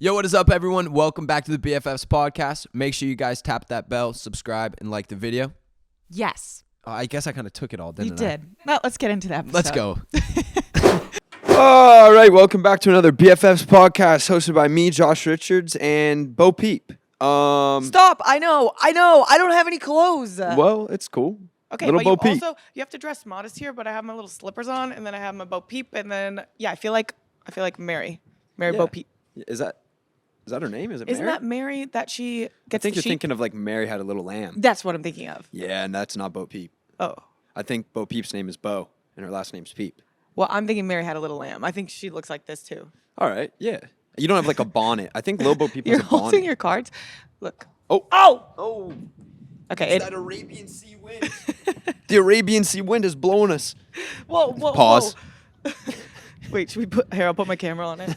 Yo, what is up, everyone? Welcome back to the BFFs podcast. Make sure you guys tap that bell, subscribe, and like the video. Yes. I guess I kind of took it all, didn't You I? did. Well, let's get into that. Let's go. All right, welcome back to another BFFs podcast hosted by me, Josh Richards, and Bo Peep. Stop. I know. I don't have any clothes. Well, it's cool. Okay, Little but Bo you Peep. also you have to dress modest here. But I have my little slippers on, and then I have my Bo Peep, and then I feel like Mary Bo Peep. Is that her name? Is it Isn't Mary? that Mary that she I gets think the you're sheep? thinking of like Mary had a little lamb. That's what I'm thinking of. Yeah, and that's not Bo Peep. Oh, I think Bo Peep's name is Bo, and her last name's Peep. well, I'm thinking Mary had a little lamb. I think she looks like this too. All right, yeah. You don't have like a bonnet. I think Lil Bo Peep You're has a bonnet. holding your cards. Look. Oh. Oh. Okay. It's that Arabian Sea wind. The Arabian Sea wind is blowing us. Whoa. Pause. Whoa. Wait. Should we put here? I'll put my camera on it.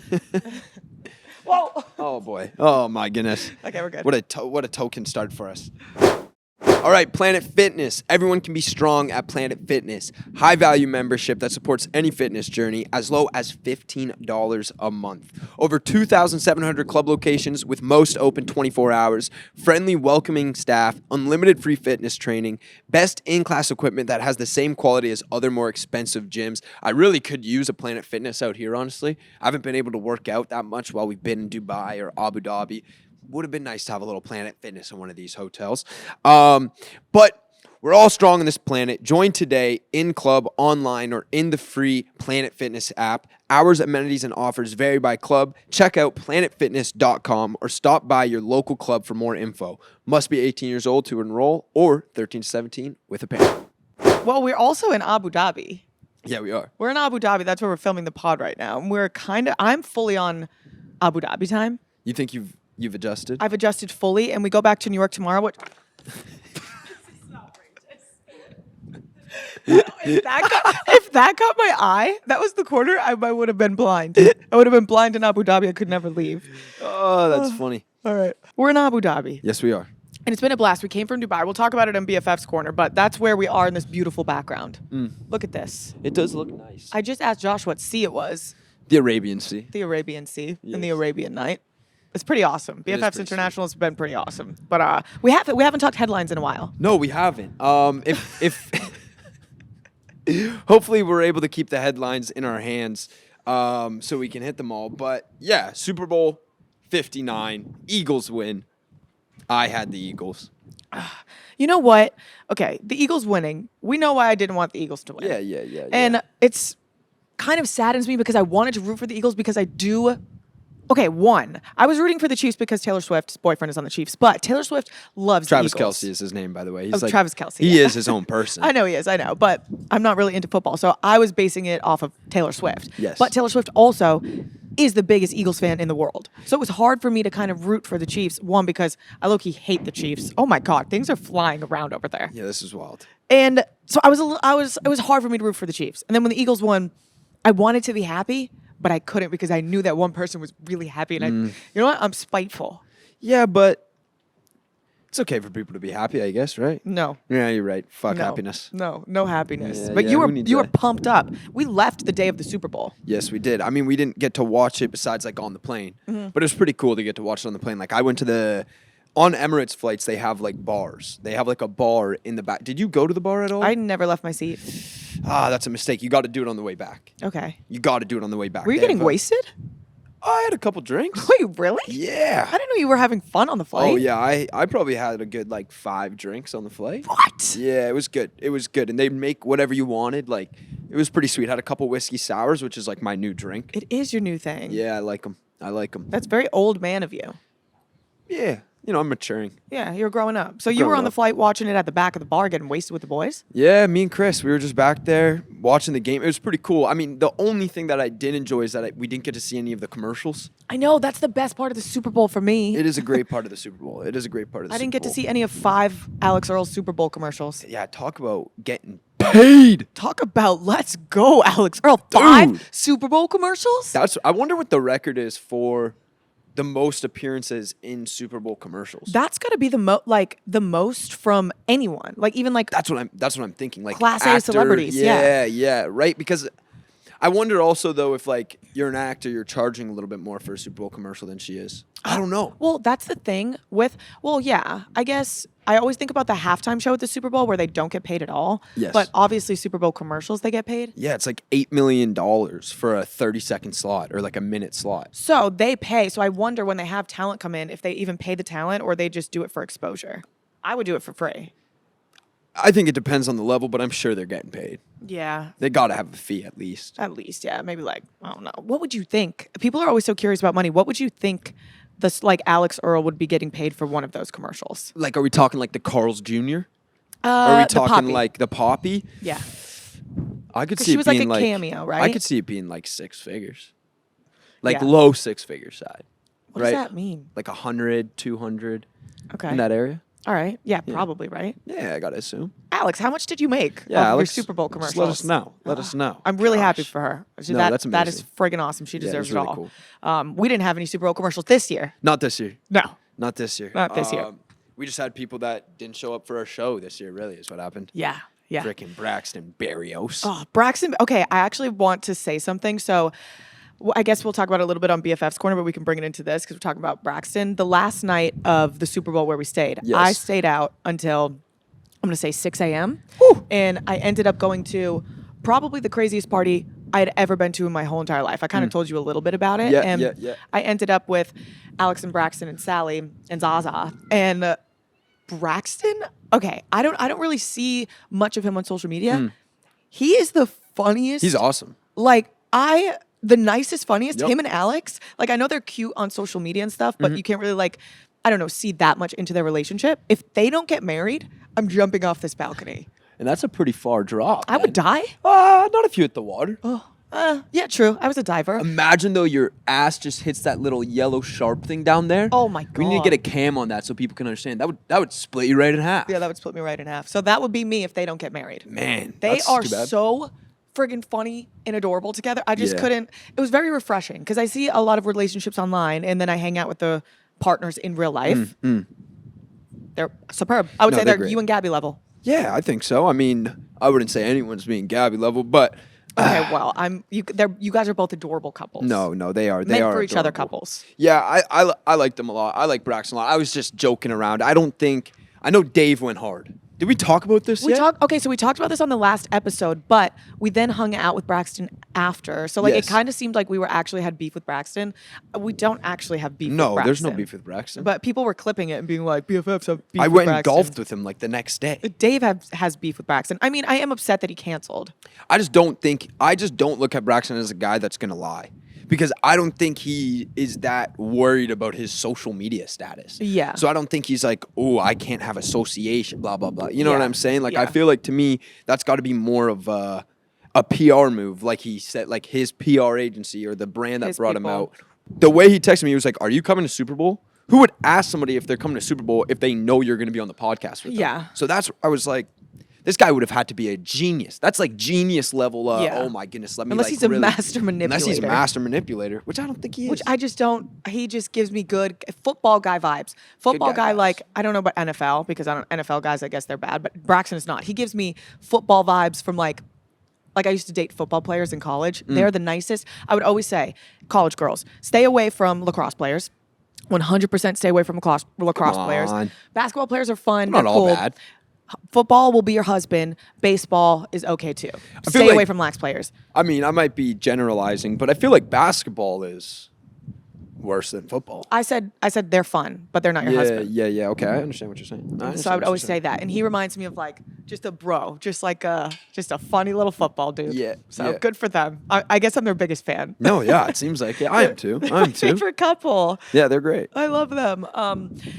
Whoa. Oh boy. Oh my goodness. Okay, we're good. What a token start for us. All right, Planet Fitness. Everyone can be strong at Planet Fitness. High value membership that supports any fitness journey as low as $15 a month. Over 2,700 club locations with most open 24 hours. Friendly, welcoming staff. Unlimited free fitness training. Best in-class equipment that has the same quality as other more expensive gyms. I really could use a Planet Fitness out here, honestly. I haven't been able to work out that much while we've been in Dubai or Abu Dhabi. Would have been nice to have a little Planet Fitness in one of these hotels. But we're all strong on this planet. Join today in club, online, or in the free Planet Fitness app. Hours, amenities, and offers vary by club. Check out planetfitness.com or stop by your local club for more info. Must be 18 years old to enroll or 13 to 17 with a parent. Well, we're also in Abu Dhabi. Yeah, we are. We're in Abu Dhabi. That's where we're filming the pod right now. And I'm fully on Abu Dhabi time. You think you've adjusted? I've adjusted fully, and we go back to New York tomorrow. What? if that caught my eye, that was the corner. I would have been blind. I would have been blind in Abu Dhabi. I could never leave. Oh, that's funny. All right, we're in Abu Dhabi, Yes, we are. and it's been a blast. We came from Dubai. We'll talk about it in BFF's corner, but that's where we are in this beautiful background. Look at this. It does look nice. I just asked Josh what sea it was. The Arabian Sea. The Arabian Sea and the Yes. Arabian Night. It's pretty awesome. is BFF's pretty International has been pretty awesome, but we haven't talked headlines in a while. No, we haven't. If hopefully we're able to keep the headlines in our hands, so we can hit them all. But yeah, Super Bowl 59, Eagles win. I had the Eagles. You know what? Okay, the Eagles winning. We know why I didn't want the Eagles to win. Yeah. And it's kind of saddens me because I wanted to root for the Eagles because I do. Okay, one, I was rooting for the Chiefs because Taylor Swift's boyfriend is on the Chiefs, but Taylor Swift loves Travis the Eagles. Kelce is his name, by the way. He's Travis Kelce, He yeah. is his own person. I know he is, I know, but I'm not really into football, so I was basing it off of Taylor Swift. Yes. But Taylor Swift also is the biggest Eagles fan in the world. So it was hard for me to kind of root for the Chiefs, one, because I low-key hate the Chiefs. Oh my God, things are flying around over there. Yeah, this is wild. And so it was hard for me to root for the Chiefs. And then when the Eagles won, I wanted to be happy, but I couldn't because I knew that one person was really happy. And you know what? I'm spiteful. Yeah, but it's okay for people to be happy, I guess, right? No. Yeah, you're right. Fuck No. happens. No happiness. Yeah, but yeah, you who needs were that? pumped up. We left the day of the Super Bowl. Yes, we did. I mean, we didn't get to watch it besides like on the plane, Mm-hmm. but it was pretty cool to get to watch it on the plane. Like I went to on Emirates flights, they have like bars. They have like a bar in the back. Did you go to the bar at all? I never left my seat. That's a mistake. You got to do it on the way back. Okay. You got to do it on the way back. Were you They getting have, wasted? I had a couple drinks. Wait, really? Yeah. I didn't know you were having fun on the flight. Oh yeah, I probably had a good like 5 drinks on the flight. What? Yeah, it was good. It was good, and they'd make whatever you wanted. Like it was pretty sweet. Had a couple whiskey sours, which is like my new drink. It is your new thing. Yeah, I like them. That's very old man of you. Yeah, you know I'm maturing. Yeah, you're growing up. So you were Growing on the up. flight watching it at the back of the bar getting wasted with the boys? Yeah, me and Chris, we were just back there watching the game. It was pretty cool. I mean, the only thing that I did enjoy is that we didn't get to see any of the commercials. I know, that's the best part of the Super Bowl for me. It is a great part of the Super Bowl. It is a great part of the I Super didn't get to Bowl. see any of 5 Alix Earle Super Bowl commercials. Yeah, talk about getting paid. Talk about let's go, Alix Earle. 5 Dude. Super Bowl commercials? I wonder what the record is for the most appearances in Super Bowl commercials. That's got to be the most from anyone. Like even like That's what I'm thinking. Like Class A celebrities, yeah, right. Because I wonder also though if like you're an actor, you're charging a little bit more for a Super Bowl commercial than she is. I don't know. Well, that's the thing with, yeah, I guess I always think about the halftime show at the Super Bowl where they don't get paid at all. Yes. But obviously Super Bowl commercials, they get paid. Yeah, it's like $8 million for a 30-second slot or like a minute slot. So they pay. So I wonder when they have talent come in, if they even pay the talent or they just do it for exposure. I would do it for free. I think it depends on the level, but I'm sure they're getting paid. Yeah. They got to have a fee at least. At least, yeah. Maybe like, I don't know. What would you think? People are always so curious about money. What would you think this like Alix Earle would be getting paid for one of those commercials? Like, are we talking like the Carl's Jr.? Are we The talking Poppy. like the Poppy? Yeah. I could 'Cause see she it was like being a cameo, right? I could see it being like six figures. Like Yeah. low six figure side. What right? does that mean? Like 100, 200 Okay. in that area? All right. Yeah, probably, right? Yeah, I got to assume. Alix, how much did you make Yeah, off Alex, your Super Bowl just commercials? let us know. Let us know. I'm really happy Gosh. for her. No, that, that's that is amazing. friggin' awesome. She Yeah, deserves it's it really all. cool. We didn't have any Super Bowl commercials this year. Not this year. No. Not this year. Not this year. We just had people that didn't show up for our show this year, really, is what happened. Yeah. Yeah. Frickin' Braxton Berrios. Oh, Braxton. Okay, I actually want to say something. So I guess we'll talk about it a little bit on BFF's Corner, but we can bring it into this because we're talking about Braxton. The last night of the Super Bowl where we stayed, Yes. I stayed out until, I'm going to say 6 a.m. And I ended up going to probably the craziest party I had ever been to in my whole entire life. I kind of told you a little bit about it. Yeah, and yeah. I ended up with Alix and Braxton and Sally and Zaza. And Braxton, okay, I don't really see much of him on social media. He is the funniest. He's awesome. Like the nicest, funniest. Yep. Him and Alix. Like I know they're cute on social media and stuff, but you can't really like, I don't know, see that much into their relationship. If they don't get married, I'm jumping off this balcony. And that's a pretty far drop. I would die. Not if you hit the water. Yeah, true. I was a diver. Imagine though your ass just hits that little yellow sharp thing down there. Oh my We need to God. get a cam on that so people can understand. That would split you right in half. Yeah, that would split me right in half. So that would be me if they don't get married. Man, They that's are too bad. so friggin' funny and adorable together. I just Yeah. couldn't. It was very refreshing because I see a lot of relationships online and then I hang out with the partners in real life. They're superb. I would No, say they're they're great. you and Gabby level. Yeah, I think so. I mean, I wouldn't say anyone's being Gabby level, but Okay, well, you guys are both adorable couples. no, they are. They Meant are for each other adorable. couples. Yeah, I like them a lot. I like Braxton a lot. I was just joking around. I know Dave went hard. Did we talk about this We yet? talked. Okay, so we talked about this on the last episode, but we then hung out with Braxton after. So like Yes. it kind of seemed like we had beef with Braxton. We don't actually have beef. No, with there's no Braxton. beef with Braxton. But people were clipping it and being like, BFFs have beef I with went and Braxton. golfed with him like the next day. Dave has beef with Braxton. I mean, I am upset that he canceled. I just don't look at Braxton as a guy that's gonna lie. Because I don't think he is that worried about his social media status. Yeah. So I don't think he's like, oh, I can't have association, blah, blah, blah. You know what Yeah. I'm saying? Like, I Yeah. feel like to me, that's got to be more of a PR move. Like he said, like his PR agency or the brand that His brought him people. out. The way he texted me, he was like, are you coming to Super Bowl? Who would ask somebody if they're coming to Super Bowl if they know you're going to be on the podcast with them? Yeah. So I was like, this guy would have had to be a genius. That's like genius level. Yeah. Oh my goodness. Let me Unless like he's a really- master Unless he's a manipulator. master manipulator, which I don't think he is. Which I just don't. He just gives me good football guy vibes. Football guy guy, vibes. like I don't know about NFL because NFL guys, I guess they're bad, but Braxton is not. He gives me football vibes from like I used to date football players in college. They're the nicest. I would always say, college girls, stay away from lacrosse players. 100% stay away from lacrosse players. on. Basketball players are fun. Not they're all cool. bad. Football will be your husband. Baseball is okay too. feel Stay like- away from lax players. I mean, I might be generalizing, but I feel like basketball is worse than football. I said they're fun, but they're not your husband. Yeah. Okay, I understand what you're saying. So I would always say that. And he reminds me of like just a bro, just a funny little football dude. Yeah, So yeah. good for them. I guess I'm their biggest fan. No, yeah, it seems like it. I am too. I am too. Favorite couple. Yeah, they're great. I love them.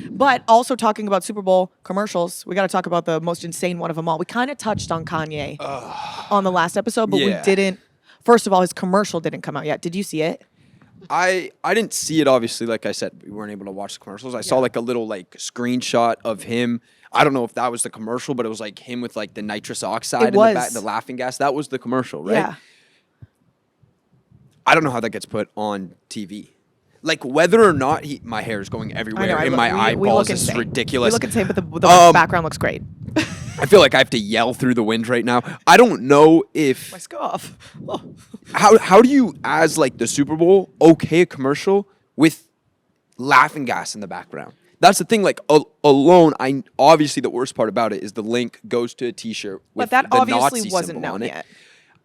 But also talking about Super Bowl commercials, we got to talk about the most insane one of them all. We kind of touched on Kanye on the last episode, but Yeah. we didn't. First of all, his commercial didn't come out yet. Did you see it? I didn't see it, obviously. Like I said, we weren't able to watch the commercials. I saw like a little like screenshot of him. I don't know if that was the commercial, but it was like him with like the nitrous oxide It in the was. back, the laughing gas. That was the commercial, right? Yeah. I don't know how that gets put on TV. Like whether or not my hair is going everywhere in my we eyeballs. look This is insane. ridiculous. We look insane, but the Um, background looks great. I feel like I have to yell through the wind right now. I don't know if My scarf. Oh. how do you, as like the Super Bowl, okay a commercial with laughing gas in the background? That's the thing. Like alone, I obviously the worst part about it is the link goes to a T-shirt with But that the obviously Nazi wasn't symbol known on it. yet.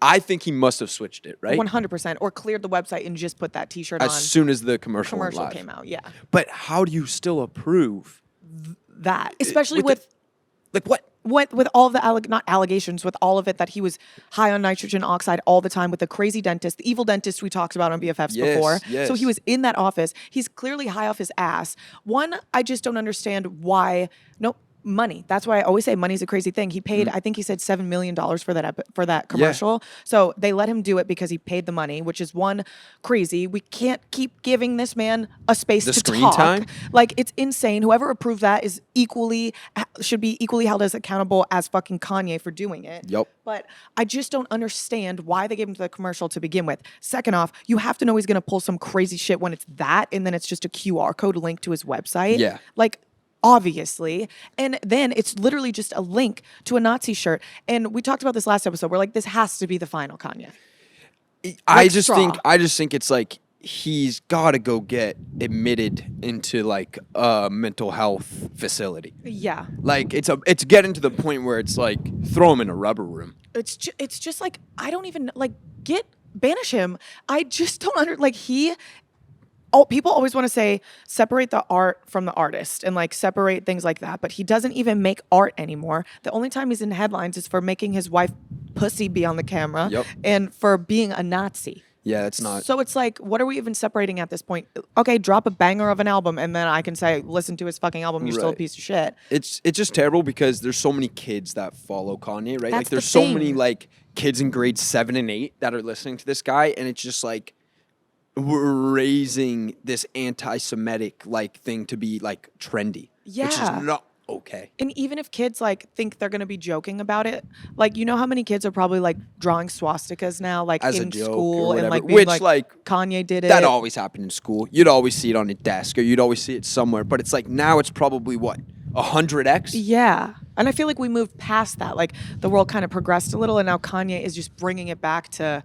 I think he must have switched it, right? 100%. Or cleared the website and just put that T-shirt As on. soon as the commercial went live. came out. Yeah. But how do you still approve? That. Especially with with Like what? with all the not allegations, with all of it that he was high on nitrogen oxide all the time with the crazy dentist, the evil dentist we talked about on BFFs Yes, before. yes. So he was in that office. He's clearly high off his ass. One, I just don't understand why. No money. That's why I always say money's a crazy thing. He paid, I think he said $7 million for that commercial. So they let him do it because he paid the money, which is one crazy. We can't keep giving this man a space The to screen talk. time? Like, it's insane. Whoever approved that should be equally held as accountable as fucking Kanye for doing it. Yep. But I just don't understand why they gave him to the commercial to begin with. Second off, you have to know he's gonna pull some crazy shit when it's that, and then it's just a QR code link to his website. Yeah. Like, obviously. And then it's literally just a link to a Nazi shirt. And we talked about this last episode. We're like, this has to be the final Kanye. I Like just straw. think it's like he's got to go get admitted into like a mental health facility. Yeah. Like it's getting to the point where it's like throw him in a rubber room. It's just like, I don't even, like, banish him. I just don't people always want to say separate the art from the artist and like separate things like that, but he doesn't even make art anymore. The only time he's in headlines is for making his wife pussy be on the camera and for being a Nazi. Yeah, it's not. So it's like, what are we even separating at this point? Okay, drop a banger of an album and then I can say, listen to his fucking album, you're still a Right. piece of shit. It's just terrible because there's so many kids that follow Kanye, right? That's Like there's the so thing. many like kids in grades 7 and 8 that are listening to this guy, and it's just like we're raising this anti-Semitic like thing to be like trendy, which Yeah. is not okay. And even if kids like think they're gonna be joking about it, like, you know how many kids are probably like drawing swastikas now, like As a in joke or school, and whatever, like being which, like Kanye did it. That always happened in school. You'd always see it on a desk, or you'd always see it somewhere. But it's like now it's probably what 100x. Yeah. And I feel like we moved past that. Like the world kind of progressed a little, and now Kanye is just bringing it back to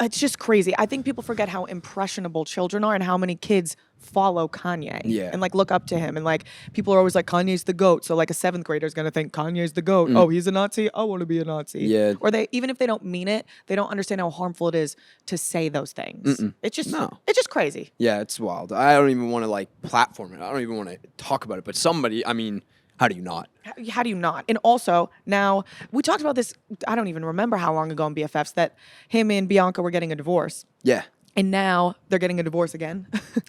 it's just crazy. I think people forget how impressionable children are and how many kids follow Kanye and like look up to him. And like people are always like, Kanye's the GOAT. So like a 7th grader is going to think Kanye's the GOAT. Oh, he's a Nazi. I want to be a Nazi. Yeah. Or even if they don't mean it, they don't understand how harmful it is to say those things. It's just crazy. Yeah, it's wild. I don't even want to like platform it. I don't even want to talk about it. But somebody, I mean, how do you not? How do you not? And also, now, we talked about this, I don't even remember how long ago in BFFs, that him and Bianca were getting a divorce. Yeah. And now they're getting a divorce again.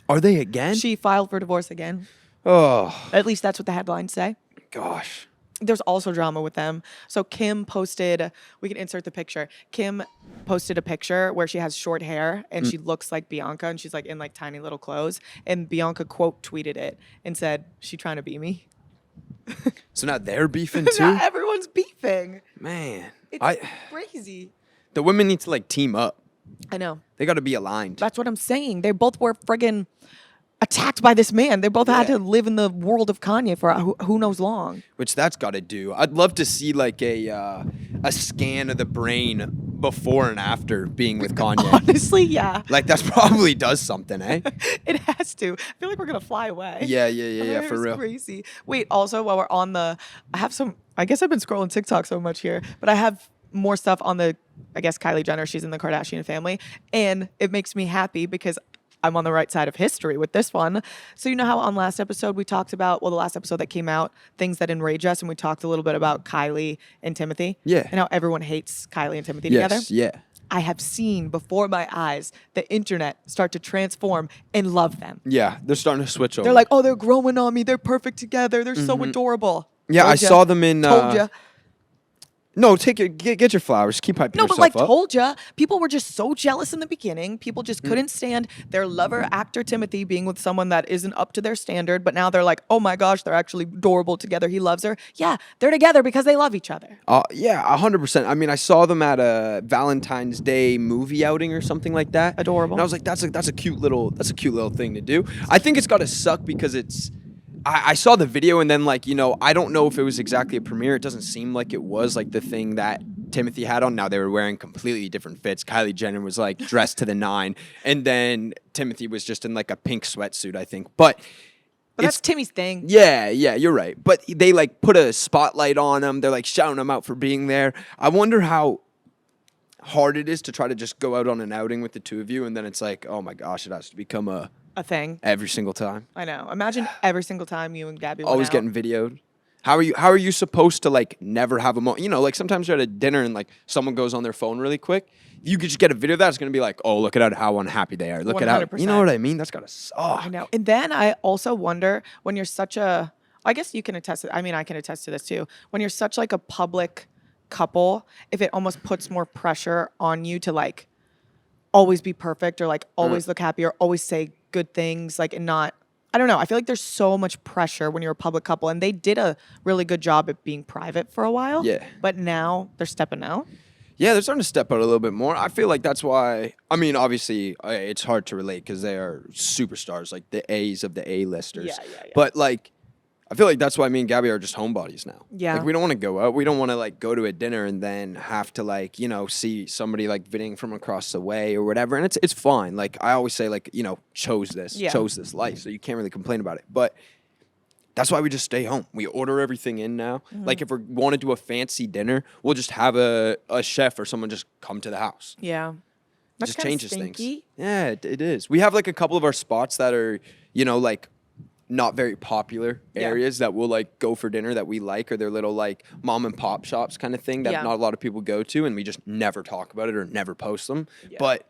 Are they again? She filed for divorce again. Oh, At least that's what the headlines say. gosh. There's also drama with them. So Kim posted, we can insert the picture. Kim posted a picture where she has short hair and she looks like Bianca, and she's like in like tiny little clothes. And Bianca quote tweeted it and said, "She trying to be me?" So now they're beefing too? Now everyone's beefing. Man. It's crazy. The women need to like team up. I know. They got to be aligned. That's what I'm saying. They both were friggin' attacked by this man. They both had Yeah. to live in the world of Kanye for who knows long. Which that's got to do. I'd love to see like a scan of the brain before and after being with Kanye. Honestly, yeah. Like that's probably does something, eh? It has to. I feel like we're gonna fly away. Yeah, It's for real. Crazy. Wait, also while we're on I have some. I guess I've been scrolling TikTok so much here, but I have more stuff on I guess Kylie Jenner. She's in the Kardashian family, and it makes me happy because I'm on the right side of history with this one. So you know how on last episode we talked about, the last episode that came out, things that enrage us, and we talked a little bit about Kylie and Timothy. Yeah. And how everyone hates Kylie and Timothy together. Yes, yeah. I have seen before my eyes the internet start to transform and love them. Yeah, they're starting to switch over. They're like, oh, they're growing on me. They're perfect together. They're so adorable. Yeah, Told I ya. saw them in. Told ya. No, get your flowers. Keep hyping No, yourself but like up. told ya. People were just so jealous in the beginning. People just Mm. couldn't stand their lover actor Timothy being with someone that isn't up to their standard. But now they're like, oh my gosh, they're actually adorable together. He loves her. Yeah, they're together because they love each other. Yeah, 100%. I mean, I saw them at a Valentine's Day movie outing or something like that. Adorable. And I was like, that's a cute little thing to do. I think it's got to suck because it's I saw the video and then like, I don't know if it was exactly a premiere. It doesn't seem like it was like the thing that Timothy had on. Now they were wearing completely different fits. Kylie Jenner was like dressed to the nine, and then Timothy was just in like a pink sweatsuit, I think. But that's Timmy's thing. Yeah, you're right. But they like put a spotlight on him. They're like shouting him out for being there. I wonder how hard it is to try to just go out on an outing with the two of you, and then it's like, oh my gosh, it has to become a thing every single time. I know. Imagine every single time you and Gabby Always went out. getting videoed. How are you supposed to like never have a moment? Like sometimes you're at a dinner and like someone goes on their phone really quick. You could just get a video of that. It's gonna be like, oh, look at how unhappy they are. Look at how, 100%. you know what I mean? That's gotta suck. I know. And then I also wonder when you're such a, I guess you can attest to, I mean, I can attest to this too. When you're such like a public couple, if it almost puts more pressure on you to like always be perfect or like always look happy or always say good things, like, and not, I don't know. I feel like there's so much pressure when you're a public couple, and they did a really good job at being private for a while. Yeah. But now they're stepping out. Yeah, they're starting to step out a little bit more. I feel like that's why, I mean, obviously, it's hard to relate because they are superstars, like the A's of the A-listers. Yeah. But, like, I feel like that's why me and Gabby are just homebodies now. Yeah. Like, we don't want to go out. We don't want to, like, go to a dinner and then have to, like, see somebody, like, videoing from across the way or whatever. And it's fine. Like, I always say, like, chose this life. So you can't really complain about it. But that's why we just stay home. We order everything in now. Mm-hmm. Like, if we want to do a fancy dinner, we'll just have a chef or someone just come to the house. Yeah. That's Just kinda changes stinky. things. Yeah, it is. We have, like, a couple of our spots that are, like, not very popular areas that we'll, like, go for dinner that we like, or they're little, like, mom and pop shops kind of thing that not a lot of people go to, and we just never talk about it or never post them. Yeah. But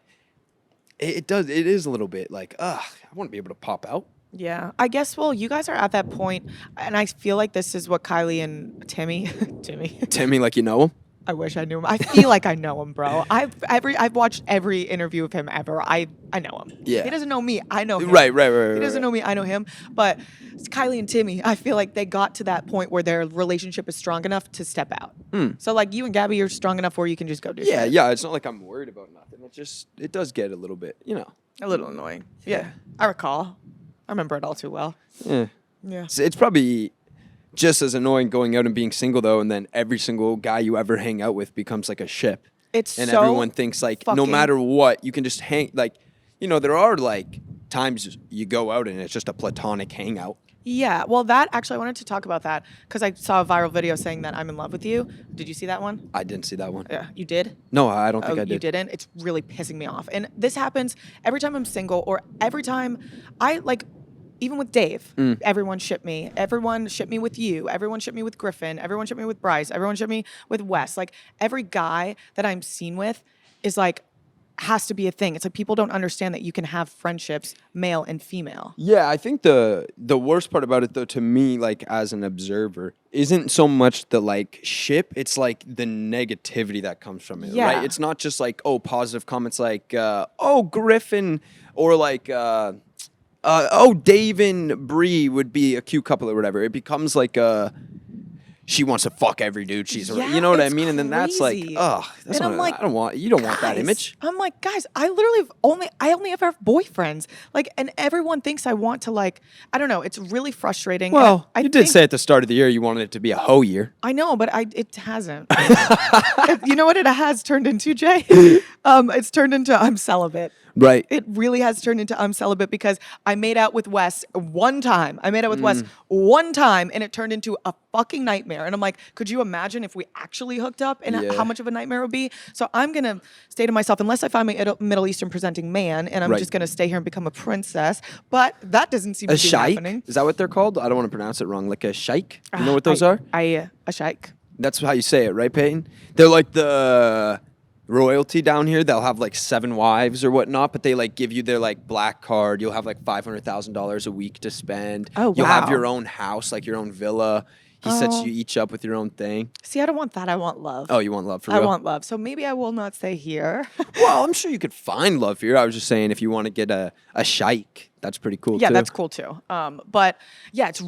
it is a little bit like, I want to be able to pop out. Yeah, I guess. Well, you guys are at that point, and I feel like this is what Kylie and Timmy, Timmy, like, you know him? I wish I knew him. I feel like I know him, bro. I've watched every interview of him ever. I know him. Yeah. He doesn't know me. I know him. Right. He doesn't know me. I know him. But it's Kylie and Timmy, I feel like they got to that point where their relationship is strong enough to step out. So like you and Gabby, you're strong enough where you can just go do shit. Yeah. It's not like I'm worried about nothing. It does get a little bit, A little annoying. Yeah. I recall. I remember it all too well. Yeah. Yeah. It's probably just as annoying going out and being single, though, and then every single guy you ever hang out with becomes like a ship. It's and so everyone thinks like no fucking- matter what, you can just hang. Like, there are like times you go out and it's just a platonic hangout. Yeah, well, that actually, I wanted to talk about that because I saw a viral video saying that I'm in love with you. Did you see that one? I didn't see that one. Yeah, you did? No, I don't think I did. You didn't? It's really pissing me off. And this happens every time I'm single or every time I, like, even with Dave, everyone shipped me. Everyone shipped me with you. Everyone shipped me with Griffin. Everyone shipped me with Bryce. Everyone shipped me with Wes. Like, every guy that I'm seen with is, like, has to be a thing. It's like people don't understand that you can have friendships, male and female. Yeah, I think the worst part about it, though, to me, like, as an observer, isn't so much the, like, ship. It's, like, the negativity that comes from it, Yeah. right? It's not just, like, positive comments like, Griffin, or, like, Dave and Bree would be a cute couple or whatever. It becomes, like, she wants to fuck every dude she's around. You know what I it's mean? And then that's like, crazy. that's And not, I'm like, you don't want that guys, image. I'm like, guys, I only ever have boyfriends. Like, and everyone thinks I want to, like, I don't know. It's really frustrating. Well, I you did think- say at the start of the year you wanted it to be a hoe year. I know, but it hasn't. You know what it has turned into, Jay? It's turned into I'm celibate. Right. It really has turned into I'm celibate because I made out with Wes one time. And it turned into a fucking nightmare. And I'm like, could you imagine if we actually hooked up and Yeah. how much of a nightmare it would be? So I'm going to stay to myself unless I find my Middle Eastern presenting man and I'm Right. just going to stay here and become a princess. But that doesn't seem A to be sheikh? happening. Is that what they're called? I don't want to pronounce it wrong. Like a sheikh? You know what those are? A sheikh. That's how you say it, right, Peyton? They're like the royalty down here. They'll have like 7 wives or whatnot, but they like give you their like black card. You'll have like $500,000 a week to spend. Oh, You'll have wow. your own house, like your own villa. He sets you each up with your own thing. See, I don't want that. I want love. Oh, you want love for I real? want love. So maybe I will not stay here. Well, I'm sure you could find love here. I was just saying if you want to get a sheikh, That's pretty cool. Yeah, too. that's cool too. But yeah, it's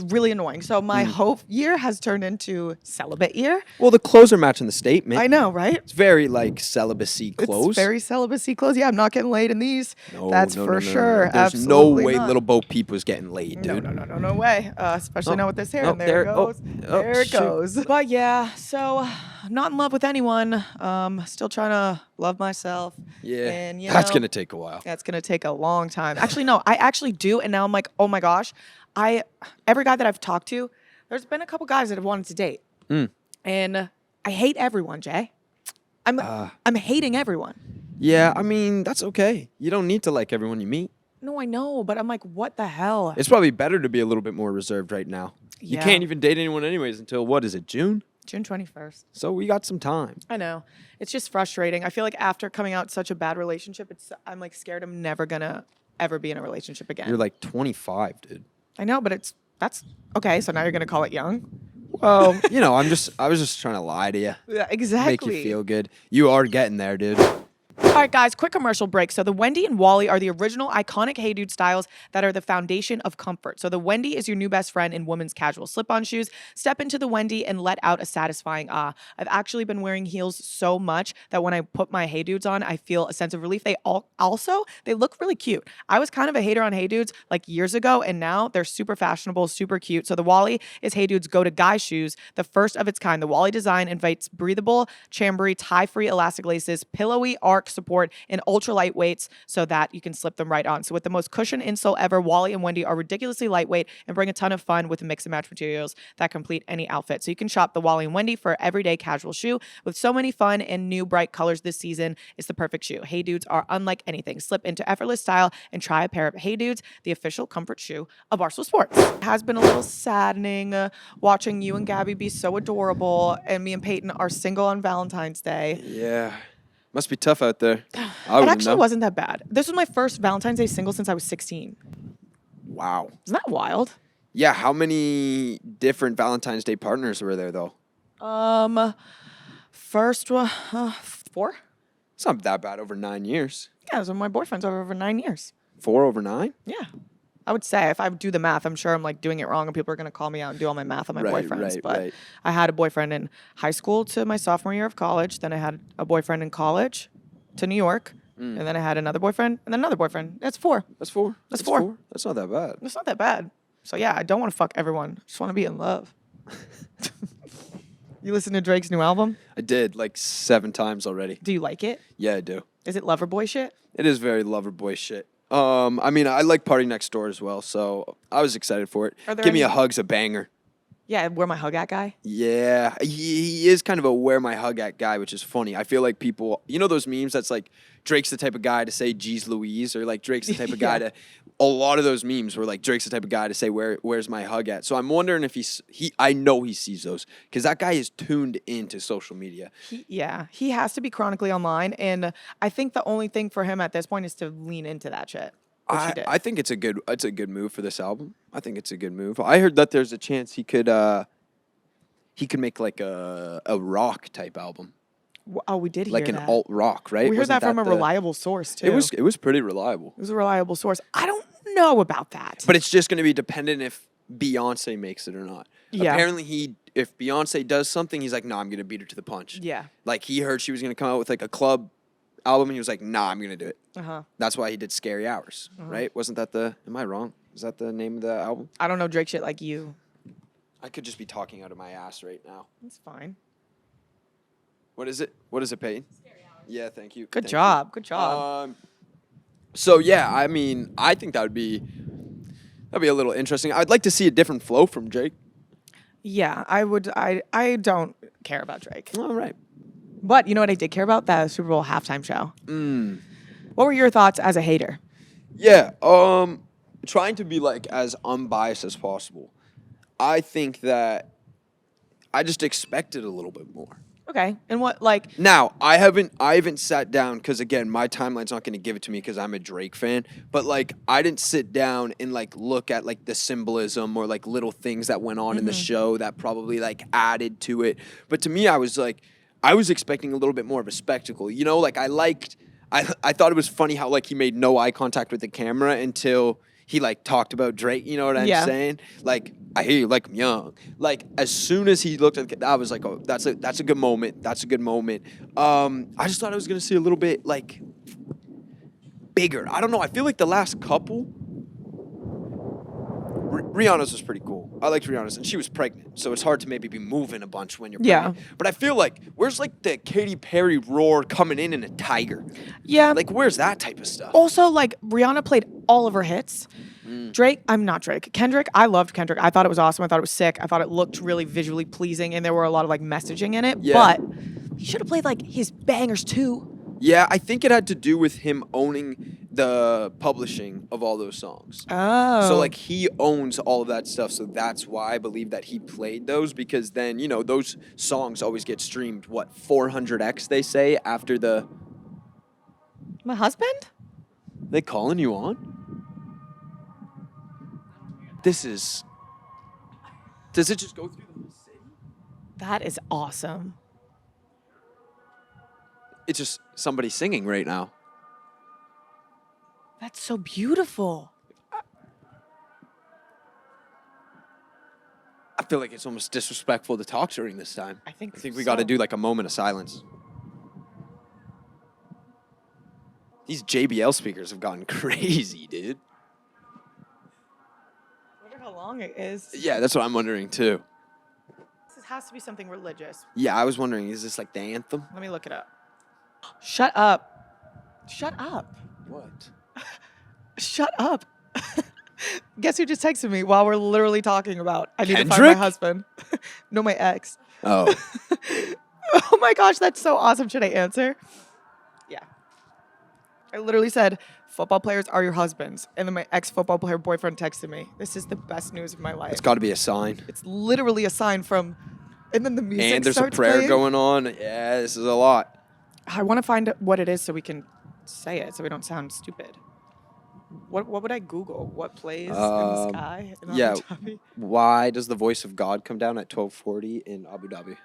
really annoying. So my whole year has turned into celibate year. Well, the clothes are matching the statement. I know, right? It's very like celibacy clothes. It's very celibacy clothes. Yeah, I'm not getting laid in these. No, That's no, for no, no, sure. No. There's Absolutely no way not. little Bo Peep was getting laid, dude. No way. Especially Oh, now with this hair. oh, And there it there- oh, goes. oh, there it shoot. goes. But yeah, so I'm not in love with anyone. Still trying to love myself. Yeah, And, that's gonna take a while. That's gonna take a long time. Actually, no, I actually do, and now I'm like, oh my gosh, every guy that I've talked to, there's been a couple guys that have wanted to date, and I hate everyone, Jay. I'm hating everyone. Yeah, I mean that's okay. You don't need to like everyone you meet. No, I know, but I'm like, what the hell? It's probably better to be a little bit more reserved right now. You Yeah. can't even date anyone anyways until what is it, June? June 21st. So we got some time. I know. It's just frustrating. I feel like after coming out such a bad relationship, I'm like scared I'm never gonna ever be in a relationship again. You're like 25, dude. I know, but that's okay. So now you're gonna call it young? Well, I was just trying to lie to you. Yeah, exactly. Make you feel good. You are getting there, dude. All right, guys, quick commercial break. So the Wendy and Wally are the original iconic Hey Dude styles that are the foundation of comfort. So the Wendy is your new best friend in women's casual slip-on shoes. Step into the Wendy and let out a satisfying ah. I've actually been wearing heels so much that when I put my Hey Dudes on, I feel a sense of relief. They look really cute. I was kind of a hater on Hey Dudes like years ago, and now they're super fashionable, super cute. So the Wally is Hey Dudes go-to guy shoes, the first of its kind. The Wally design invites breathable, chambery, tie-free elastic laces, pillowy arc support, and ultra lightweights so that you can slip them right on. So with the most cushioned insole ever, Wally and Wendy are ridiculously lightweight and bring a ton of fun with mix and match materials that complete any outfit. So you can shop the Wally and Wendy for everyday casual shoe with so many fun and new bright colors this season. It's the perfect shoe. Hey Dudes are unlike anything. Slip into effortless style and try a pair of Hey Dudes, the official comfort shoe of Barstool Sports. It has been a little saddening watching you and Gabby be so adorable, and me and Peyton are single on Valentine's Day. Yeah. Must be tough out there. It actually wasn't that bad. This was my first Valentine's Day single since I was 16. Wow. Isn't that wild? Yeah, how many different Valentine's Day partners were there though? First one, 4? It's not that bad over 9 years. Yeah, those are my boyfriends over 9 years. 4 over 9? Yeah. I would say if I do the math, I'm sure I'm like doing it wrong and people are going to call me out and do all my math on my boyfriends. But I had a boyfriend in high school to my sophomore year of college. Then I had a boyfriend in college to New York. And then I had another boyfriend and then another boyfriend. That's 4. That's 4. That's 4. That's not that bad. It's not that bad. So yeah, I don't want to fuck everyone. I just want to be in love. You listen to Drake's new album? I did like 7 times already. Do you like it? Yeah, I do. Is it lover boy shit? It is very lover boy shit. I mean, I like Party Next Door as well, so I was excited for it. Are there Give Me a any- Hug's a banger. Yeah, where my hug at guy? Yeah, he is kind of a where my hug at guy, which is funny. I feel like people, those memes that's like Drake's the type of guy to say "Geez Louise" or like Drake's the type of guy to. A lot of those memes were like Drake's the type of guy to say where's my hug at. So I'm wondering if I know he sees those because that guy is tuned into social media. He has to be chronically online, and I think the only thing for him at this point is to lean into that shit. Which he did. I think it's a good move for this album. I think it's a good move. I heard that there's a chance he could make like a rock type album. Oh, we did hear Like an that. alt rock, right? We heard Wasn't that from a the- reliable source too. It was pretty reliable. It was a reliable source. I don't know about that. But it's just going to be dependent if Beyonce makes it or not. Yeah. Apparently if Beyonce does something, he's like, "No, I'm going to beat her to the punch." Yeah. Like he heard she was going to come out with like a club album and he was like, "Nah, I'm going to do it." Uh-huh. That's why he did Scary Hours, right? Wasn't that am I wrong? Is that the name of the album? I don't know Drake shit like you. I could just be talking out of my ass right now. It's fine. What is it? What is it, Peyton? Yeah, thank you. Good Thank job. you. Good job. So yeah, I mean, I think that'd be a little interesting. I'd like to see a different flow from Drake. Yeah, I would. I don't care about Drake. All right. But you know what I did care about? That Super Bowl halftime show. What were your thoughts as a hater? Yeah, trying to be like as unbiased as possible. I think that I just expected a little bit more. Okay. And what, like... Now, I haven't sat down because again, my timeline's not going to give it to me because I'm a Drake fan. But like, I didn't sit down and like look at like the symbolism or like little things that went on in the show that probably like added to it. But to me, I was expecting a little bit more of a spectacle. Like I liked I thought it was funny how like he made no eye contact with the camera until he like talked about Drake. You know what I'm saying? Like, I hear you like him young. Like as soon as he looked at the, I was like, oh, that's a good moment. That's a good moment. I just thought I was gonna see a little bit like bigger. I don't know. I feel like the last couple. Rihanna's was pretty cool. I liked Rihanna's, and she was pregnant, so it's hard to maybe be moving a bunch when you're pregnant. But I feel like, where's like the Katy Perry roar coming in a tiger? Yeah. Like, where's that type of stuff? Also, like, Rihanna played all of her hits. Kendrick, I loved Kendrick. I thought it was awesome. I thought it was sick. I thought it looked really visually pleasing, and there were a lot of, like, messaging in it. Yeah. But he should have played, like, his bangers, too. Yeah, I think it had to do with him owning the publishing of all those songs. Oh. So, like, he owns all of that stuff, so that's why I believe that he played those, because then, you know, those songs always get streamed, 400x, they say, after the... My husband? They calling you on? This is... Does it just go through the whole city? That is awesome. It's just somebody singing right now. That's so beautiful. I feel like it's almost disrespectful to talk during this time. I think we got to do like a moment of silence. These JBL speakers have gotten crazy, dude. I wonder how long it is. Yeah, that's what I'm wondering too. This has to be something religious. Yeah, I was wondering, is this like the anthem? Let me look it up. Shut up. Shut up. What? Shut up. Guess who just texted me while we're literally talking about I need to find my Kendrick? husband. No, my ex. Oh. Oh my gosh, that's so awesome. Should I answer? Yeah. I literally said, football players are your husbands. And then my ex-football player boyfriend texted me. This is the best news of my life. It's got to be a sign. It's literally a sign from, and then the music And there's a starts prayer playing. going on. Yeah, this is a lot. I want to find what it is so we can say it so we don't sound stupid. What would I Google? What plays in the sky in yeah. Abu Dhabi? Why does the voice of God come down at 12:40 in Abu Dhabi?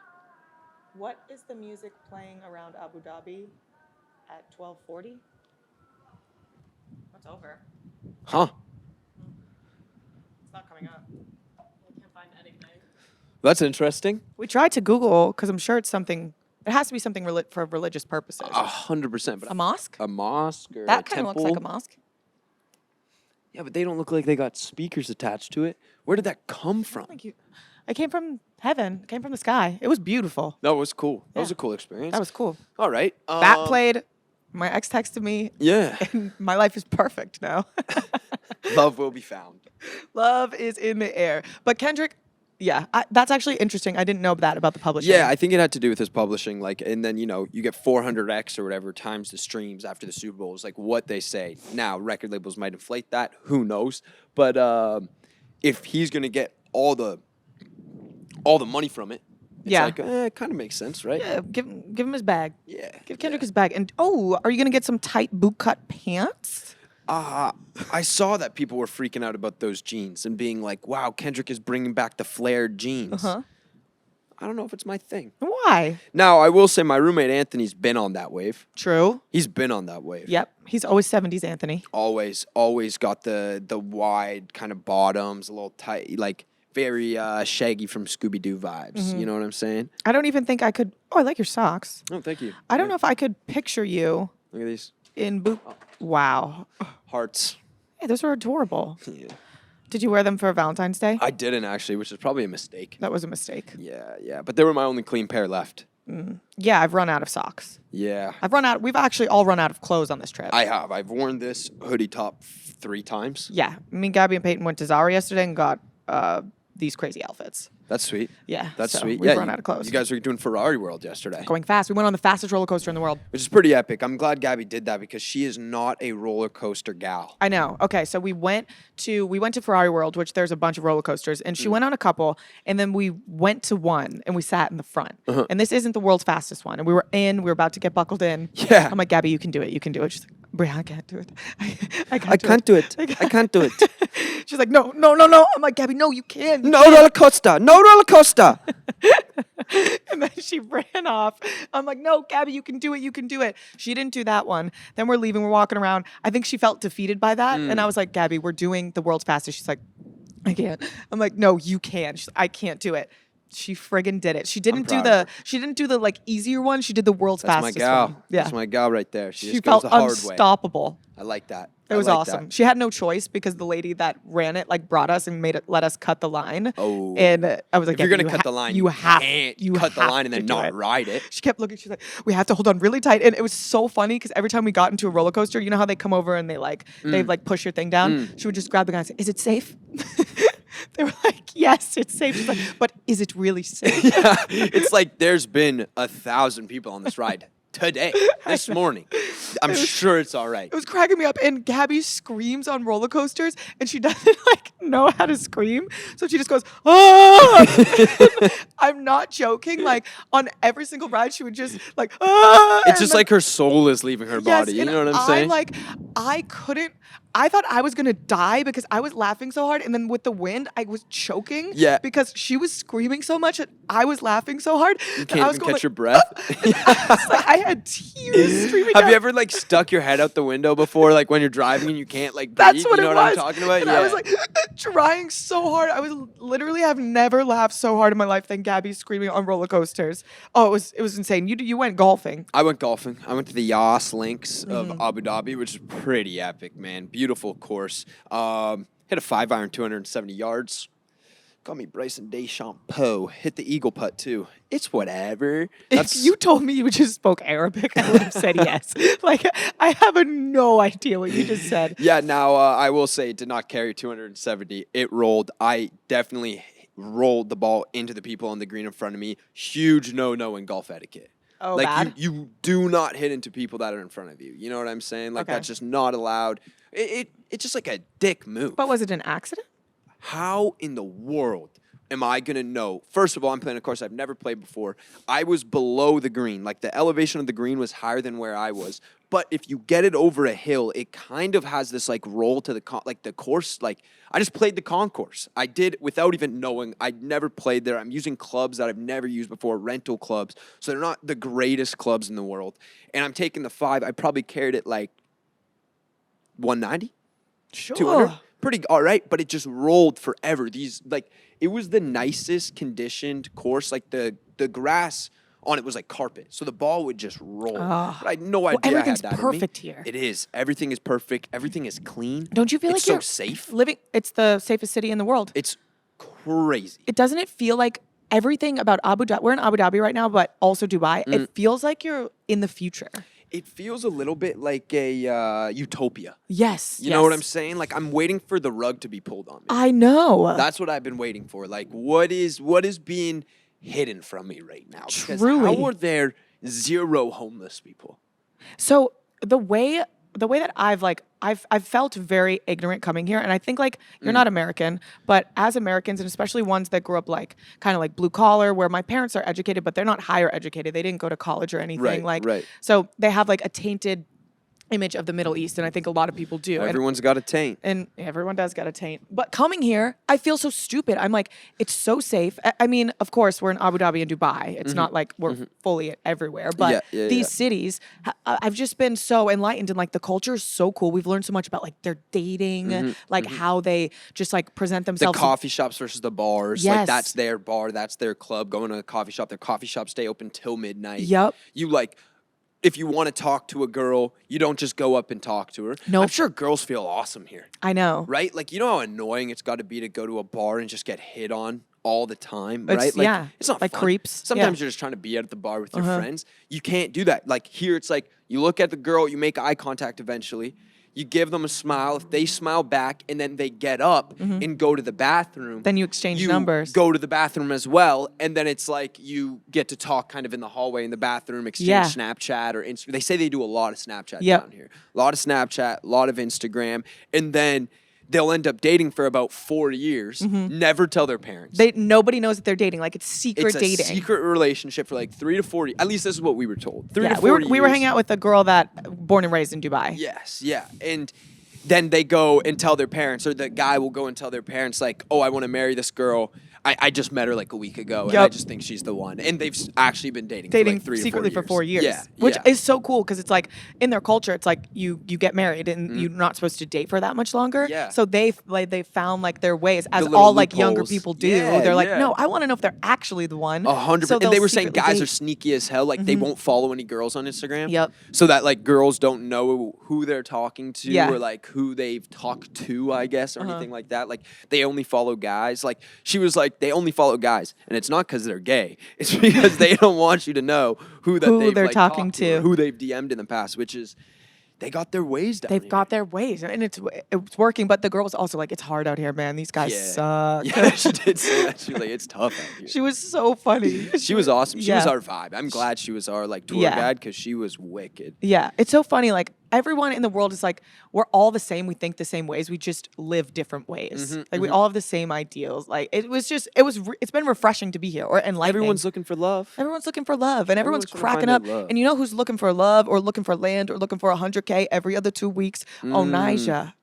What is the music playing around Abu Dhabi at 12:40? What's over? Huh. It's not coming up. I can't find anything. That's interesting. We tried to Google because I'm sure it's something. It has to be something for religious purposes. 100%. But A mosque? a mosque or That a kind of temple? looks like a mosque. Yeah, but they don't look like they got speakers attached to it. Where did that come from? Thank you. I came from heaven. It came from the sky. It was beautiful. That was cool. That was Yeah. a cool experience. That was cool. All right. That played. My ex texted me. Yeah. And my life is perfect now. Love will be found. Love is in the air. But Kendrick, yeah, that's actually interesting. I didn't know that about the publishing. Yeah, I think it had to do with his publishing. Like, and then, you know, you get 400x or whatever times the streams after the Super Bowl is like what they say. Now, record labels might inflate that. Who knows? But if he's going to get all the money from it, it's like, it kind of makes sense, right? Yeah, give him his bag. Yeah. Give Kendrick his bag. And are you gonna get some tight bootcut pants? I saw that people were freaking out about those jeans and being like, wow, Kendrick is bringing back the flared jeans. Uh-huh. I don't know if it's my thing. Why? Now, I will say my roommate Anthony's been on that wave. True. He's been on that wave. Yep. He's always 70s Anthony. Always got the wide kind of bottoms, a little tight, like very Shaggy from Scooby-Doo vibes. You know what I'm saying? I don't even think I could. Oh, I like your socks. Oh, thank you. I don't know if I could picture you Look at these in boot. Wow. hearts. Hey, those are adorable. Yeah. Did you wear them for Valentine's Day? I didn't actually, which is probably a mistake. That was a mistake. Yeah. But they were my only clean pair left. Yeah, I've run out of socks. Yeah. We've actually all run out of clothes on this trip. I have. I've worn this hoodie top 3 times. Yeah. Me, Gabby, and Peyton went to Zara yesterday and got these crazy outfits. That's sweet. Yeah. That's so sweet. We've Yeah, run out of clothes. You guys were doing Ferrari World yesterday. Going fast. We went on the fastest roller coaster in the world. Which is pretty epic. I'm glad Gabby did that because she is not a roller coaster gal. I know. Okay, so we went to Ferrari World, which there's a bunch of roller coasters, and she went on a couple, and then we went to one, and we sat in the front. And this isn't the world's fastest one, and we were about to get buckled in. Yeah. I'm like, Gabby, you can do it. You can do it. She's like, Brianna, I can't do it. I can't do it. I can't do it. She's like, no. I'm like, Gabby, no, you can. No roller coaster. No roller coaster. And then she ran off. I'm like, no, Gabby, you can do it. You can do it. She didn't do that one. Then we're leaving. We're walking around. I think she felt defeated by that. And I was like, Gabby, we're doing the world's fastest. She's like, I can't. I'm like, no, you can. She's like, I can't do it. She friggin' did it. She didn't do the like easier one. She did the world's That's my fastest gal. one. Yeah. That's my gal right there. She just felt goes the hard way. unstoppable. I like that. It was awesome. She had no choice because the lady that ran it like brought us and let us cut the line. Oh. And I was like, If you're gonna cut the line, you can't cut the line and then not ride it. She kept looking. She's like, we have to hold on really tight. And it was so funny because every time we got into a roller coaster, you know how they come over and they push your thing down. She would just grab the guy and say, "Is it safe?" They were like, "Yes, it's safe." She's like, "But is it really safe?" Yeah. It's like there's been 1,000 people on this ride today, this morning. I'm sure it's all right. It was cracking me up. And Gabby screams on roller coasters and she doesn't like know how to scream. So she just goes, "Ah!" I'm not joking. Like on every single ride, she would just like, "Ah!" It's just like her soul is leaving her body. You know what I'm saying? I thought I was going to die because I was laughing so hard. And then with the wind, I was choking. Yeah. Because she was screaming so much and I was laughing so hard. You I can't was even going catch your breath. I had tears streaming down. Have you ever like stuck your head out the window before, like when you're driving and you can't like breathe? That's what you know it what was. I'm talking about? And I was like trying so hard. I was literally have never laughed so hard in my life than Gabby screaming on roller coasters. Oh, it was insane. You went golfing. I went golfing. I went to the Yas Links of Abu Dhabi, which is pretty epic, man. Beautiful course. Hit a 5-iron, 270 yards. Call me Bryson DeChambeau. Hit the eagle putt too. It's whatever. If you told me you just spoke Arabic, I would have said yes. Like I have no idea what you just said. Yeah. Now I will say, it did not carry 270. It rolled. I definitely rolled the ball into the people on the green in front of me. Huge no in golf etiquette. Oh, like bad? you do not hit into people that are in front of you. You know what I'm saying? Like that's just not allowed. It's just like a dick move. But was it an accident? How in the world am I going to know? First of all, I'm playing a course I've never played before. I was below the green. Like the elevation of the green was higher than where I was. But if you get it over a hill, it kind of has this like roll to the course. Like I just played the concourse. I did without even knowing. I'd never played there. I'm using clubs that I've never used before, rental clubs. So they're not the greatest clubs in the world. And I'm taking the 5. I probably carried it like 190, Sure. 200. Pretty all right, but it just rolled forever. It was the nicest conditioned course. Like the grass on it was like carpet, so the ball would just roll. But I had no idea. Everything's I had that in me. perfect here. It is. Everything is perfect. Everything is clean. Don't you feel it's like so you're safe? living? It's the safest city in the world. It's crazy. Doesn't it feel like everything about Abu Dhabi? We're in Abu Dhabi right now, but also Dubai. It feels like you're in the future. It feels a little bit like a utopia. Yes. You know what I'm saying? Like I'm waiting for the rug to be pulled on me. I know. That's what I've been waiting for. Like what is being hidden from me right now? Because Truly. how are there 0 homeless people? So the way that I've felt very ignorant coming here, and I think like you're not American, but as Americans, and especially ones that grew up like kind of like blue collar, where my parents are educated, but they're not higher educated. They didn't go to college or anything. Right. So they have like a tainted image of the Middle East, and I think a lot of people do. Everyone's got a taint. And everyone does got a taint. But coming here, I feel so stupid. I'm like, it's so safe. I mean, of course, we're in Abu Dhabi and Dubai. It's not like we're fully everywhere. But these cities, I've just been so enlightened. And like the culture is so cool. We've learned so much about like their dating, like how they just like present The themselves. coffee shops versus the bars. Yes. Like that's their bar, that's their club. Going to a coffee shop. Their coffee shops stay open till midnight. Yep. You like, if you want to talk to a girl, you don't just go up and talk to her. Nope. I'm sure girls feel awesome here. I know. Right? Like, you know how annoying it's got to be to go to a bar and just get hit on all the time, It's- right? Like, yeah, it's not like fun. creeps. Sometimes Yeah. you're just trying to be out at the bar with your friends. You can't do that. Like here, it's like you look at the girl, you make eye contact eventually. You give them a smile. If they smile back and then they get up and go to the bathroom. Then you exchange you numbers. go to the bathroom as well. And then it's like you get to talk kind of in the hallway in the bathroom, exchange Yeah. Snapchat or Instagram. They say they do a lot of Snapchat Yep. down here. A lot of Snapchat, a lot of Instagram. And then they'll end up dating for about 4 years, never tell their parents. Nobody knows that they're dating. Like it's secret It's a dating. secret relationship for like 3 to 4 years. At least this is what we were told. 3 Yeah, to 4 we were years. hanging out with a girl that born and raised in Dubai. Yes, yeah. And then they go and tell their parents, or the guy will go and tell their parents, like, oh, I want to marry this girl. I just met her like a week ago, and I Yep. just think she's the one. And they've actually been dating Dating for like 3 secretly to 4 for 4 years. Yeah, Which yeah. is so cool because it's like in their culture, it's like you get married and you're not supposed to date for that much longer. Yeah. So they found like their ways, as little all like younger loopholes. people do. Yeah, They're like, yeah. no, I want to know if they're actually the one. 100%. So And they they'll were saying secretly guys date. are sneaky as hell. Like they won't follow any girls on Instagram. Yep. So that like girls don't know who they're talking to Yeah. or like who they've talked to, I guess, or anything like that. Like they only follow guys. Like she was like, they only follow guys. And it's not because they're gay. It's because they don't want you to know who Who they've they're like, talking talked or to. who they've DM'd in the past, which is they got their ways down They've here. got their ways, and it's working. But the girl was also like, it's hard out here, man. These guys Yeah. suck. Yeah, she did say that. She was like, it's tough out here. She was so funny. She was awesome. She was Yeah. our vibe. I'm glad she was our like tour Yeah. guide because she was wicked. Yeah, it's so funny. Like everyone in the world is like, we're all the same. We think the same ways. We just live different ways. Like we all have the same ideals. Like it's been refreshing to be here or enlightening. Everyone's looking for love. Everyone's looking for love, and everyone's Everyone's trying to cracking up. find their love. And you know who's looking for love or looking for land or looking for 100K every other 2 weeks? Onijah.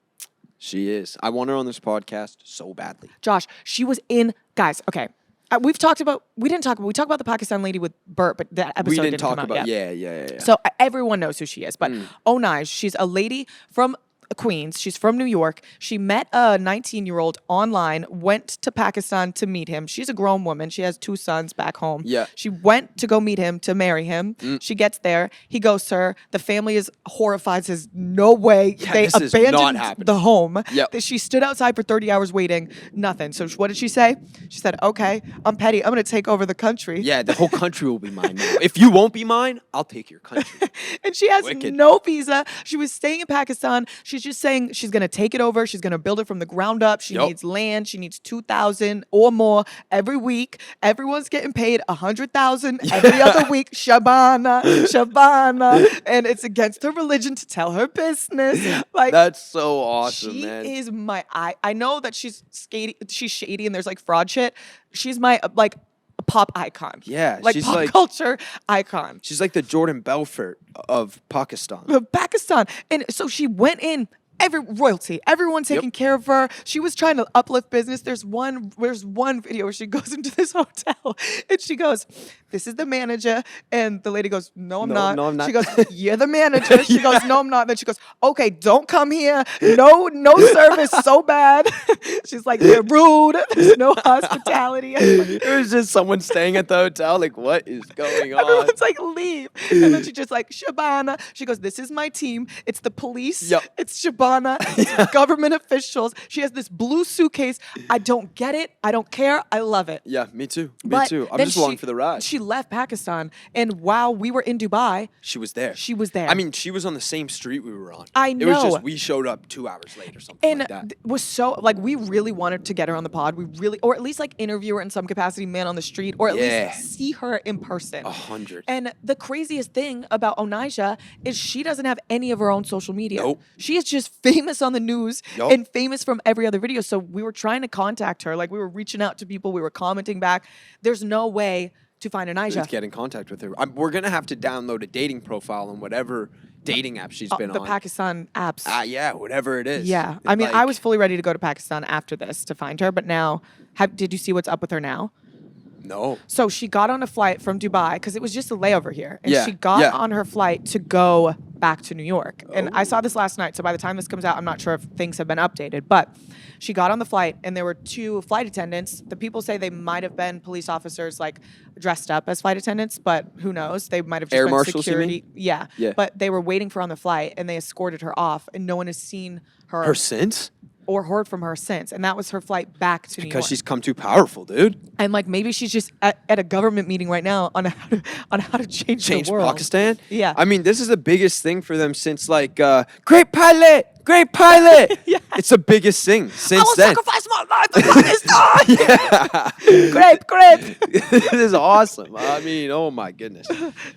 She is. I want her on this podcast so badly. Josh, she was in, guys, okay. We talked about the Pakistan lady with Bert, but that episode We didn't talk come out about. yet. Yeah. So everyone knows who she is, but Onijah, she's a lady from Queens. She's from New York. She met a 19-year-old online, went to Pakistan to meet him. She's a grown woman. She has 2 sons back home. Yeah. She went to go meet him to marry him. She gets there. He goes to her. The family is horrified, says, no way. Yeah, they this is not abandoned happening. the home. Yep. That she stood outside for 30 hours waiting. Nothing. So what did she say? She said, okay, I'm petty. I'm going to take over the country. Yeah, the whole country will be mine now. If you won't be mine, I'll take your country. And she has Wicked. no visa. She was staying in Pakistan. She's just saying she's going to take it over. She's going to build it from the ground up. She Yup. needs land. She needs 2,000 or more every week. Everyone's getting paid 100,000 every other week. Shabana. And it's against her religion to tell her business. Like That's so awesome, she man. is my I know that she's shady and there's like fraud shit. She's my like pop icon. Yeah, Like she's pop like- culture icon. She's like the Jordan Belfort of Pakistan. Pakistan. And so she went in. Every royalty, everyone taking care of her. She was trying to uplift business. There's one video where she goes into this hotel and she goes, "This is the manager," and the lady goes, "No, I'm not." no, I'm not. She goes, "You're the manager." She goes, "No, I'm not." Then she goes, "Okay, don't come here. No service, so bad." She's like, "They're rude. There's no hospitality." It was just someone staying at the hotel. Like, what is going on? Everyone's like, leave. And then she just like, Shabana. She goes, "This is my team. It's the police. Yep. It's Shabana. It's government officials." She has this blue suitcase. I don't get it. I don't care. I love it. Yeah, me too. Me But too. I'm then just along for the ride. She left Pakistan. And while we were in Dubai, She was there. she was there. I mean, she was on the same street we were on. I It was know. just we showed up 2 hours late or something and like that. was so like we really wanted to get her on the pod. We really, or at least like interview her in some capacity, man on the street, or at Yeah. least see her in person. 100. And the craziest thing about Onijah is she doesn't have any of her own social media. Nope. She is just famous on the news Yup. and famous from every other video. So we were trying to contact her. Like we were reaching out to people. We were commenting back. There's no way to find Onijah. Let's get in contact with her. We're gonna have to download a dating profile on whatever dating app she's been the on. Pakistan apps. Yeah, whatever it is. Yeah. I mean, I Like, was fully ready to go to Pakistan after this to find her. But now, did you see what's up with her now? No. So she got on a flight from Dubai because it was just a layover here. And Yeah, she got yeah. on her flight to go back to New York. And I saw this last night. So by the time this comes out, I'm not sure if things have been updated. But she got on the flight and there were 2 flight attendants. The people say they might have been police officers like dressed up as flight attendants, but who knows? They might have just Air been marshals, you mean? security. Yeah. Yeah. But they were waiting for her on the flight and they escorted her off and no one has seen her, Her since? or heard from her since. And that was her flight back to New York. Because she's come too powerful, dude. And like maybe she's just at a government meeting right now on how to change Change the world. Pakistan? Yeah. I mean, this is the biggest thing for them since like Great Pilot! Great Pilot! Yeah. It's the biggest thing since I will then. sacrifice my life for Pakistan. Grape. This is awesome. I mean, oh my goodness.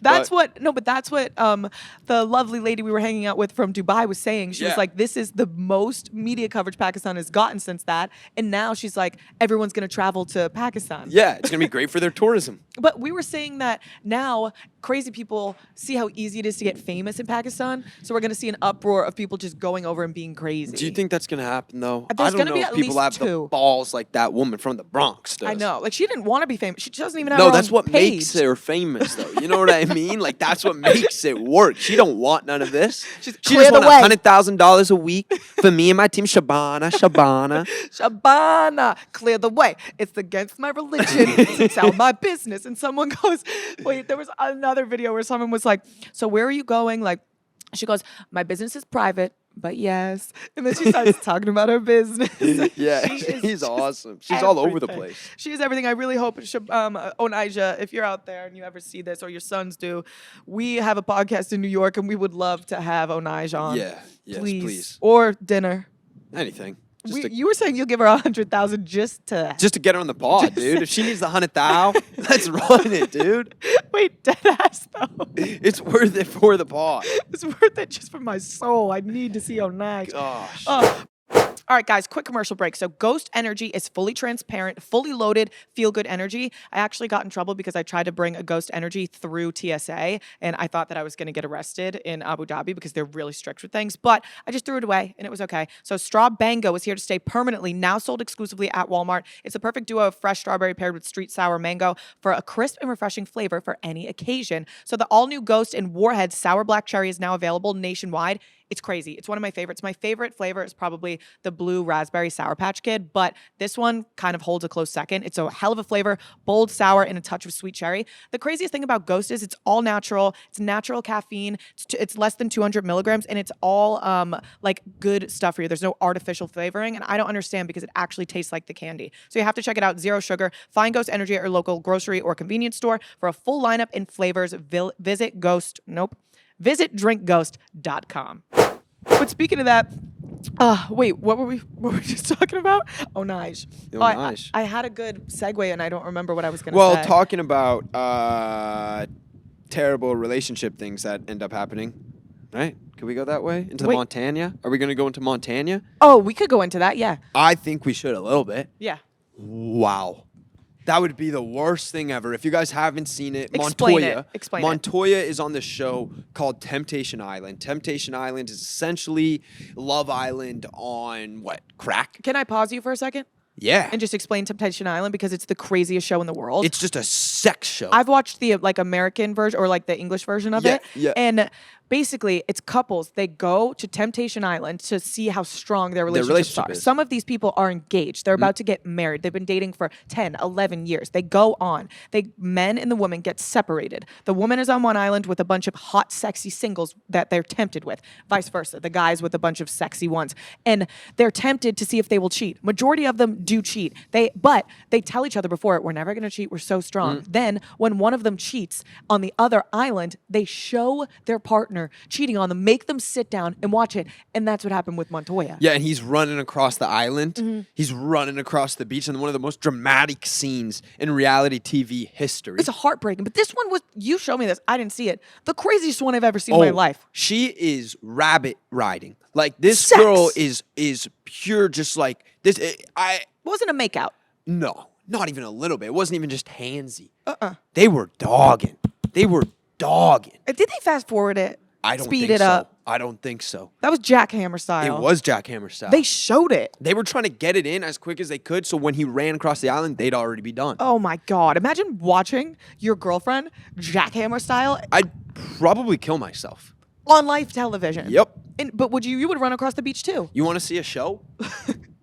That's But- what the lovely lady we were hanging out with from Dubai was saying. She Yeah. was like, this is the most media coverage Pakistan has gotten since that. And now she's like, everyone's gonna travel to Pakistan. Yeah, it's gonna be great for their tourism. But we were saying that now crazy people see how easy it is to get famous in Pakistan. So we're gonna see an uproar of people just going over and being crazy. Do you think that's gonna happen though? There's I don't gonna know be if at people least have the 2. balls like that that woman from the Bronx does. I know. Like, she didn't want to be famous. She doesn't even have No, her that's own what page. makes her famous, though. You know what I mean? Like, that's what makes it work. She don't want none of this. She clear just the want way. $100,000 a week for me and my team. Shabana. Shabana, clear the way. It's against my religion to tell my business. And someone goes, wait, there was another video where someone was like, so where are you going? Like, she goes, my business is private, but yes. And then she starts talking about her business. Yeah, She is she's just awesome. She's all over the everything. place. She is everything. I really hope, Onijah, if you're out there and you ever see this or your sons do, we have a podcast in New York and we would love to have Onijah on. Yeah, yes, please. Or dinner. Anything. Just You were saying you'll give her 100,000 just to to get her on the pod, dude. If she needs the 100,000, let's run it, dude. wait, dead ass though. It's worth it for the pod. It's worth it just for my soul. I need to see Onijah. Gosh. All right, guys, quick commercial break. So Ghost Energy is fully transparent, fully loaded, feel-good energy. I actually got in trouble because I tried to bring a Ghost Energy through TSA, and I thought that I was going to get arrested in Abu Dhabi because they're really strict with things, but I just threw it away, and it was okay. So Straw Bango is here to stay permanently, now sold exclusively at Walmart. It's a perfect duo of fresh strawberry paired with street sour mango for a crisp and refreshing flavor for any occasion. So the all-new Ghost and Warhead Sour Black Cherry is now available nationwide. It's crazy. It's one of my favorites. My favorite flavor is probably the blue raspberry Sour Patch Kid, but this one kind of holds a close second. It's a hell of a flavor, bold, sour, and a touch of sweet cherry. The craziest thing about Ghost is it's all natural. It's natural caffeine. It's less than 200 milligrams, and it's all like good stuff for you. There's no artificial flavoring, and I don't understand because it actually tastes like the candy. So you have to check it out. Zero sugar. Find Ghost Energy at your local grocery or convenience store for a full lineup in flavors. Visit drinkghost.com. But speaking of that, wait, what were we just talking about? Onijah. Onijah. I had a good segue and I don't remember what I was going to Well, say. talking about terrible relationship things that end up happening, right? Can we go that way? Into Wait. Montana? Are we going to go into Montana? Oh, we could go into that, yeah. I think we should a little bit. Yeah. Wow. That would be the worst thing ever. If you guys haven't seen it, Explain Montoya. it. Explain it. Montoya is on the show called Temptation Island. Temptation Island is essentially Love Island on what? Crack? Can I pause you for a second Yeah. and just explain Temptation Island because it's the craziest show in the world? It's just a sex show. I've watched the like American version or like the English version of it. Yeah. And basically, it's couples. They go to Temptation Island to see how strong their relationships relationship are. is. Some of these people are engaged. They're about to get married. They've been dating for 10, 11 years. They go on. Men and the woman get separated. The woman is on one island with a bunch of hot, sexy singles that they're tempted with. Vice versa. The guys with a bunch of sexy ones. And they're tempted to see if they will cheat. Majority of them do cheat. But they tell each other before, we're never going to cheat. We're so strong. Then when one of them cheats on the other island, they show their partner cheating on them, make them sit down and watch it. And that's what happened with Montoya. Yeah, and he's running across the island. He's running across the beach in one of the most dramatic scenes in reality TV history. It's heartbreaking. But this one was, you showed me this. I didn't see it. The craziest one I've ever seen in my life. She is rabbit riding. Like this Sex. girl is pure just like this. Wasn't a makeout. No, not even a little bit. It wasn't even just handsy. They were dogging. Did they fast forward it? I don't Speed think it so. up. I don't think so. That was Jackhammer style. It was Jackhammer style. They showed it. They were trying to get it in as quick as they could, so when he ran across the island, they'd already be done. Oh my God. Imagine watching your girlfriend Jackhammer style I'd probably kill myself. on live television. Yep. But you would run across the beach too. You want to see a show?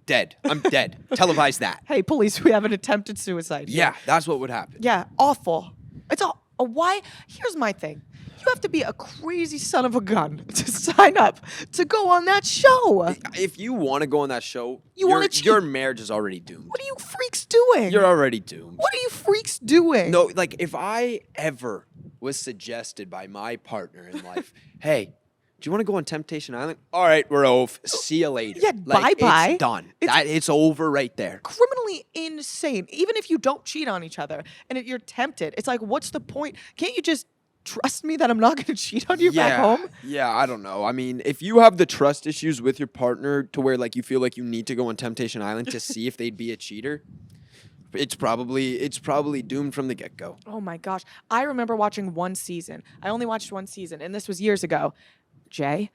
Dead. I'm dead. Televise that. Hey, police, we have an attempted suicide. Yeah, that's what would happen. Yeah, awful. It's a why? Here's my thing. You have to be a crazy son of a gun to sign up to go on that show. If you want to go on that show, You wanna cheat. your marriage is already doomed. What are you freaks doing? You're already doomed. What are you freaks doing? No, like if I ever was suggested by my partner in life, hey, do you want to go on Temptation Island? All right, we're off. See you later. Yeah, Like, bye-bye. It's done. It's- It's over right there. Criminally insane. Even if you don't cheat on each other and you're tempted, it's like, what's the point? Can't you just trust me that I'm not going to cheat on you back home? Yeah, I don't know. I mean, if you have the trust issues with your partner to where like you feel like you need to go on Temptation Island to see if they'd be a cheater, it's probably doomed from the get-go. Oh my gosh. I remember watching one season. I only watched one season, and this was years ago. Jay,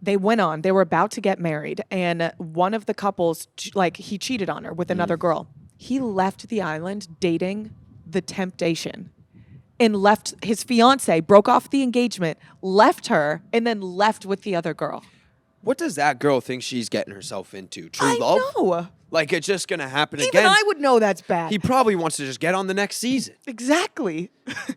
they went on. They were about to get married, and one of the couples, like, he cheated on her with another girl. He left the island dating the Temptation and left his fiance, broke off the engagement, left her, and then left with the other girl. What does that girl think she's getting herself into? True I love? know. Like, it's just going to happen Even again. I would know that's bad. He probably wants to just get on the next season. Exactly.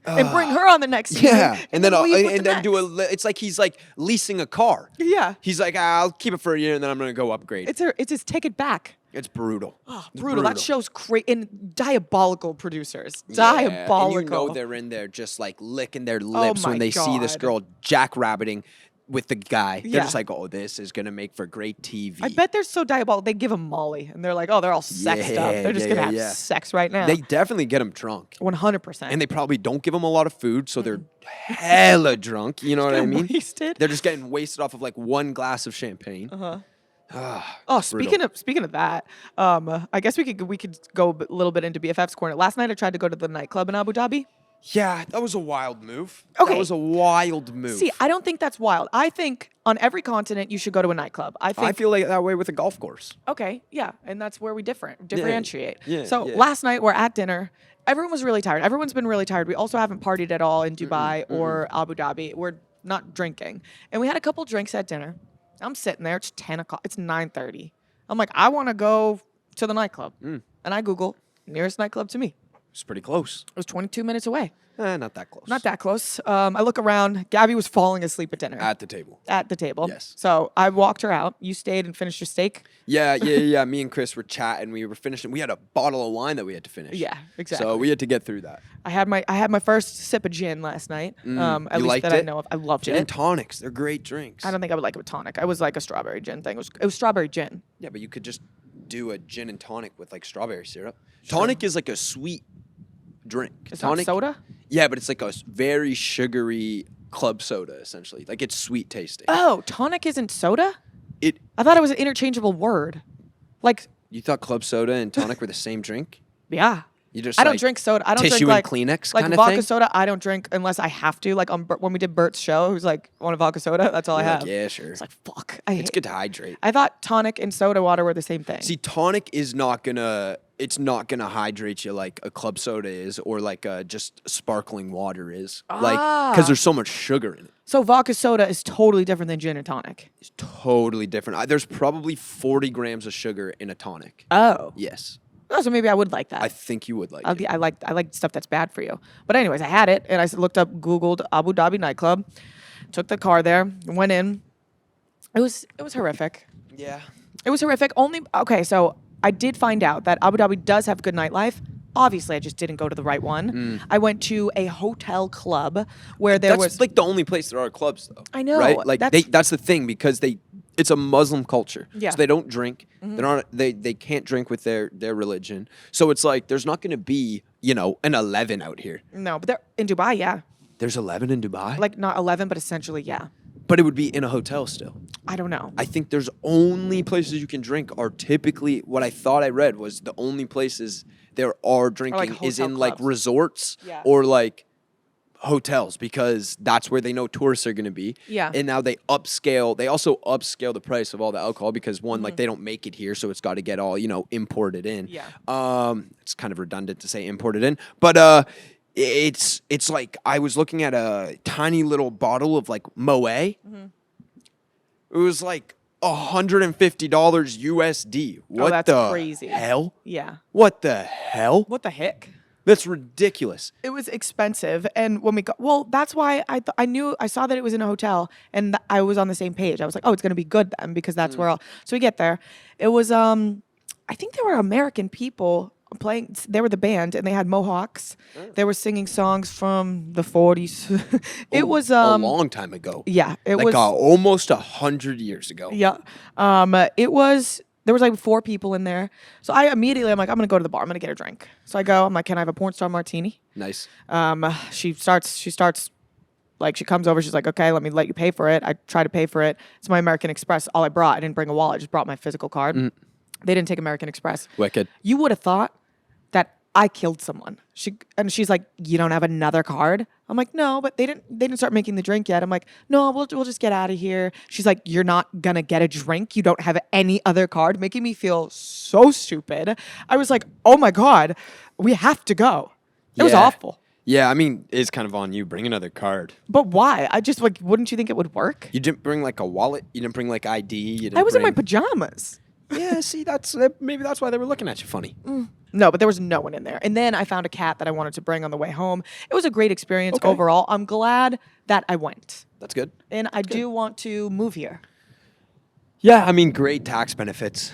And bring her on the next season. Yeah. And then leave with and the then do next. it's like he's like leasing a car. Yeah. He's like, I'll keep it for a year and then I'm going to go upgrade. It's his ticket back. It's brutal. Oh, It's brutal. That show's crazy. And diabolical producers. Diabolical. And you know they're in there just like licking their lips my when they see this God. girl jackrabbiting with the guy. They're Yeah. just like, oh, this is going to make for great TV. I bet they're so diabolical. They give him Molly, and they're like, oh, they're all sexed up. They're just gonna have sex right now. They definitely get him drunk. 100%. And they probably don't give him a lot of food, so they're hella drunk. You know what I getting mean? wasted. They're just getting wasted off of like one glass of champagne. Oh, speaking of that, I guess we could go a little bit into BFF's corner. Last night I tried to go to the nightclub in Abu Dhabi. Yeah, that was a wild move. Okay. That was a wild move. See, I don't think that's wild. I think on every continent you should go to a nightclub. I feel like that way with a golf course. Okay, yeah, and that's where we differentiate. yeah, So yeah. last night we're at dinner. Everyone was really tired. Everyone's been really tired. We also haven't partied at all in Dubai or Abu Dhabi. We're not drinking, and we had a couple drinks at dinner. I'm sitting there. It's 10 o'clock. It's 9:30. I'm like, I want to go to the nightclub, and I Google nearest nightclub to me. It's pretty close. It was 22 minutes away. Not that close. Not that close. I look around. Gabby was falling asleep at dinner. At the table. At the table. Yes. So I walked her out. You stayed and finished your steak. Yeah. Me and Chris were chatting. We were finishing. We had a bottle of wine that we had to finish. Yeah, exactly. So we had to get through that. I had my first sip of gin last night. At You least liked that I it? know of. I loved Gin it. and tonics. They're great drinks. I don't think I would like it with tonic. I was like a strawberry gin thing. It was strawberry gin. Yeah, but you could just do a gin and tonic with like strawberry syrup. Tonic is like a sweet drink. It's tonic, not soda? Yeah, but it's like a very sugary club soda essentially. Like it's sweet tasting. Oh, tonic isn't soda? It. I thought it was an interchangeable word. Like, You thought club soda and tonic were the same drink? yeah. You just I don't like, drink soda. I don't tissue drink like and Kleenex like kinda vodka thing? soda. I don't drink unless I have to. Like when we did Bert's show, he was like, "Want a vodka soda?" That's all I You're like, have. yeah, sure. It's like fuck. I It's hate. good to hydrate. I thought tonic and soda water were the same thing. See, tonic is not gonna. It's not gonna hydrate you like a club soda is, or like just sparkling water is. Like, because there's so much sugar in it. So vodka soda is totally different than gin and tonic. It's totally different. There's probably 40 grams of sugar in a tonic. Oh. Yes, Oh, so maybe I would like that. I think you would like it. I like stuff that's bad for you. But anyways, I had it and I looked up, Googled Abu Dhabi nightclub, took the car there, went in. It was horrific. Yeah. It was horrific. So I did find out that Abu Dhabi does have good nightlife. Obviously, I just didn't go to the right one. I went to a hotel club where there That's was like the only place there are clubs, though. I know, right? Like that's- that's the thing because it's a Muslim culture. Yeah. So they don't drink. They're not. They can't drink with their religion. So it's like there's not going to be an 11 out here. no, but they're in Dubai, yeah. There's 11 in Dubai. Like not 11, but essentially, yeah. But it would be in a hotel still. I don't know. I think there's only places you can drink are typically what I thought I read was the only places there are drinking is hotel in like clubs. resorts Yeah. or like hotels because that's where they know tourists are going to be. Yeah. And now they also upscale the price of all the alcohol because one, Mm-hmm. like they don't make it here, so it's got to get all, imported in. Yeah. It's kind of redundant to say imported in, but it's like I was looking at a tiny little bottle of like Moet. Mm-hmm. It was like $150 USD. What that's the crazy. hell? Yeah. What the hell? What the heck? That's ridiculous. It was expensive, and when we got, that's why I saw that it was in a hotel, and I was on the same page. I was like, oh, it's gonna be good then because that's where so we get there. It was I think there were American people playing. They were the band, and they had mohawks. They were singing songs from the 40s. It was a long time ago. yeah, it Like was almost 100 years ago. yeah. It was. There was like 4 people in there. So I'm like, I'm gonna go to the bar. I'm gonna get a drink. So I go. I'm like, can I have a porn star martini? Nice. She starts like she comes over. She's like, okay, let me let you pay for it. I try to pay for it. It's my American Express. All I brought. I didn't bring a wallet. I just brought my physical card. They didn't take American Express. Wicked. You would have thought that I killed someone. She's like, you don't have another card? I'm like, no, but they didn't start making the drink yet. I'm like, no, we'll just get out of here. She's like, you're not gonna get a drink. You don't have any other card, making me feel so stupid. I was like, oh my God, we have to go. It was awful. Yeah, I mean, it's kind of on you. Bring another card. But why? I just like, wouldn't you think it would work? You didn't bring like a wallet. You didn't bring like ID. You didn't I was in my bring- pajamas. Yeah, see, maybe that's why they were looking at you funny. No, but there was no one in there. And then I found a cat that I wanted to bring on the way home. It was a great experience overall. I'm glad that I went. That's good. And I do want to move here. Yeah, I mean, great tax benefits.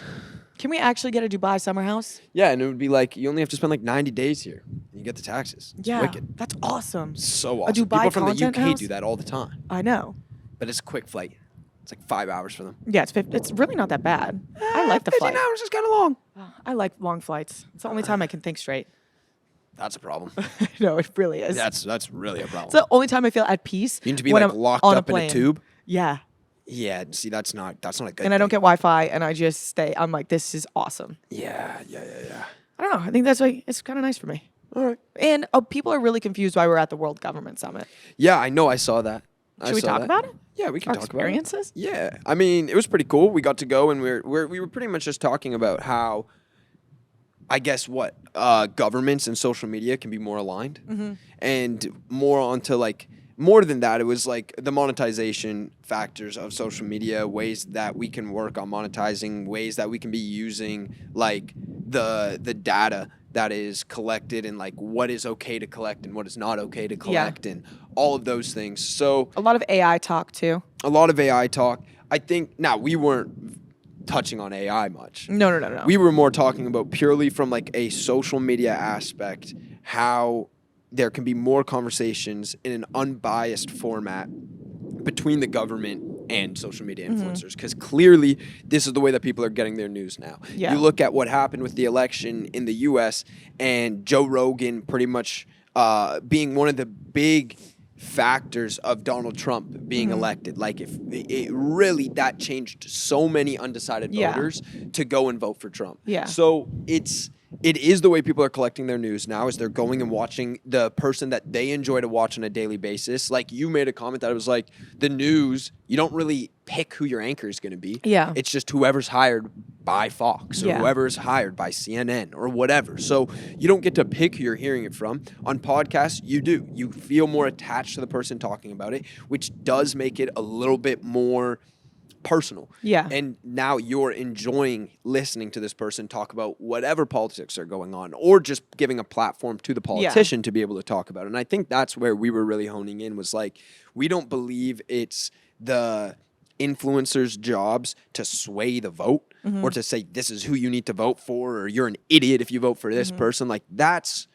Can we actually get a Dubai summer house? Yeah, and it would be like you only have to spend like 90 days here, and you get the taxes. It's Yeah, wicked. that's awesome. So awesome. Dubai People from the content UK house? do that all the time, I know. but it's a quick flight. It's like 5 hours for them. Yeah, it's really not that bad. I like the 15 flight. hours is kind of long. I like long flights. It's the only time I can think straight. That's a problem. No, it really is. That's really a problem. It's the only time I feel at peace. You need to be when like I'm locked on up in a plane. tube. Yeah. Yeah, see, that's not a good. And I don't thing. get Wi-Fi, and I just stay. I'm like, this is awesome. Yeah. I don't know. I think that's why it's kind of nice for me. All right. And people are really confused why we're at the World Government Summit. Yeah, I know. I saw that. Should we talk about it? Yeah, we can Our talk experiences? about it. Yeah, I mean, it was pretty cool. We got to go, and we were pretty much just talking about how, I guess, what governments and social media can be more aligned, and more onto like more than that. It was like the monetization factors of social media, ways that we can work on monetizing, ways that we can be using like the data that is collected, and like what is okay to collect and what is not okay to collect, and all of those things. So A lot of AI talk too. a lot of AI talk. I think now we weren't touching on AI much. No. We were more talking about purely from like a social media aspect, how there can be more conversations in an unbiased format between the government and social media influencers, because clearly this is the way that people are getting their news now. Yeah. You look at what happened with the election in the US and Joe Rogan pretty much being one of the big factors of Donald Trump being elected. Like, if it really, that changed so many undecided Yeah. voters to go and vote for Trump. Yeah. So it is the way people are collecting their news now, is they're going and watching the person that they enjoy to watch on a daily basis. Like, you made a comment that it was like, the news, you don't really pick who your anchor is going to be. Yeah. It's just whoever's hired by Fox or Yeah. whoever's hired by CNN or whatever. So you don't get to pick who you're hearing it from. On podcasts, you do. You feel more attached to the person talking about it, which does make it a little bit more personal. Yeah. And now you're enjoying listening to this person talk about whatever politics are going on, or just giving a platform to the politician to be able to talk about it. And I think that's where we were really honing in, was like, we don't believe it's the influencers' jobs to sway the vote or to say this is who you need to vote for, or you're an idiot if you vote for this person. Like, that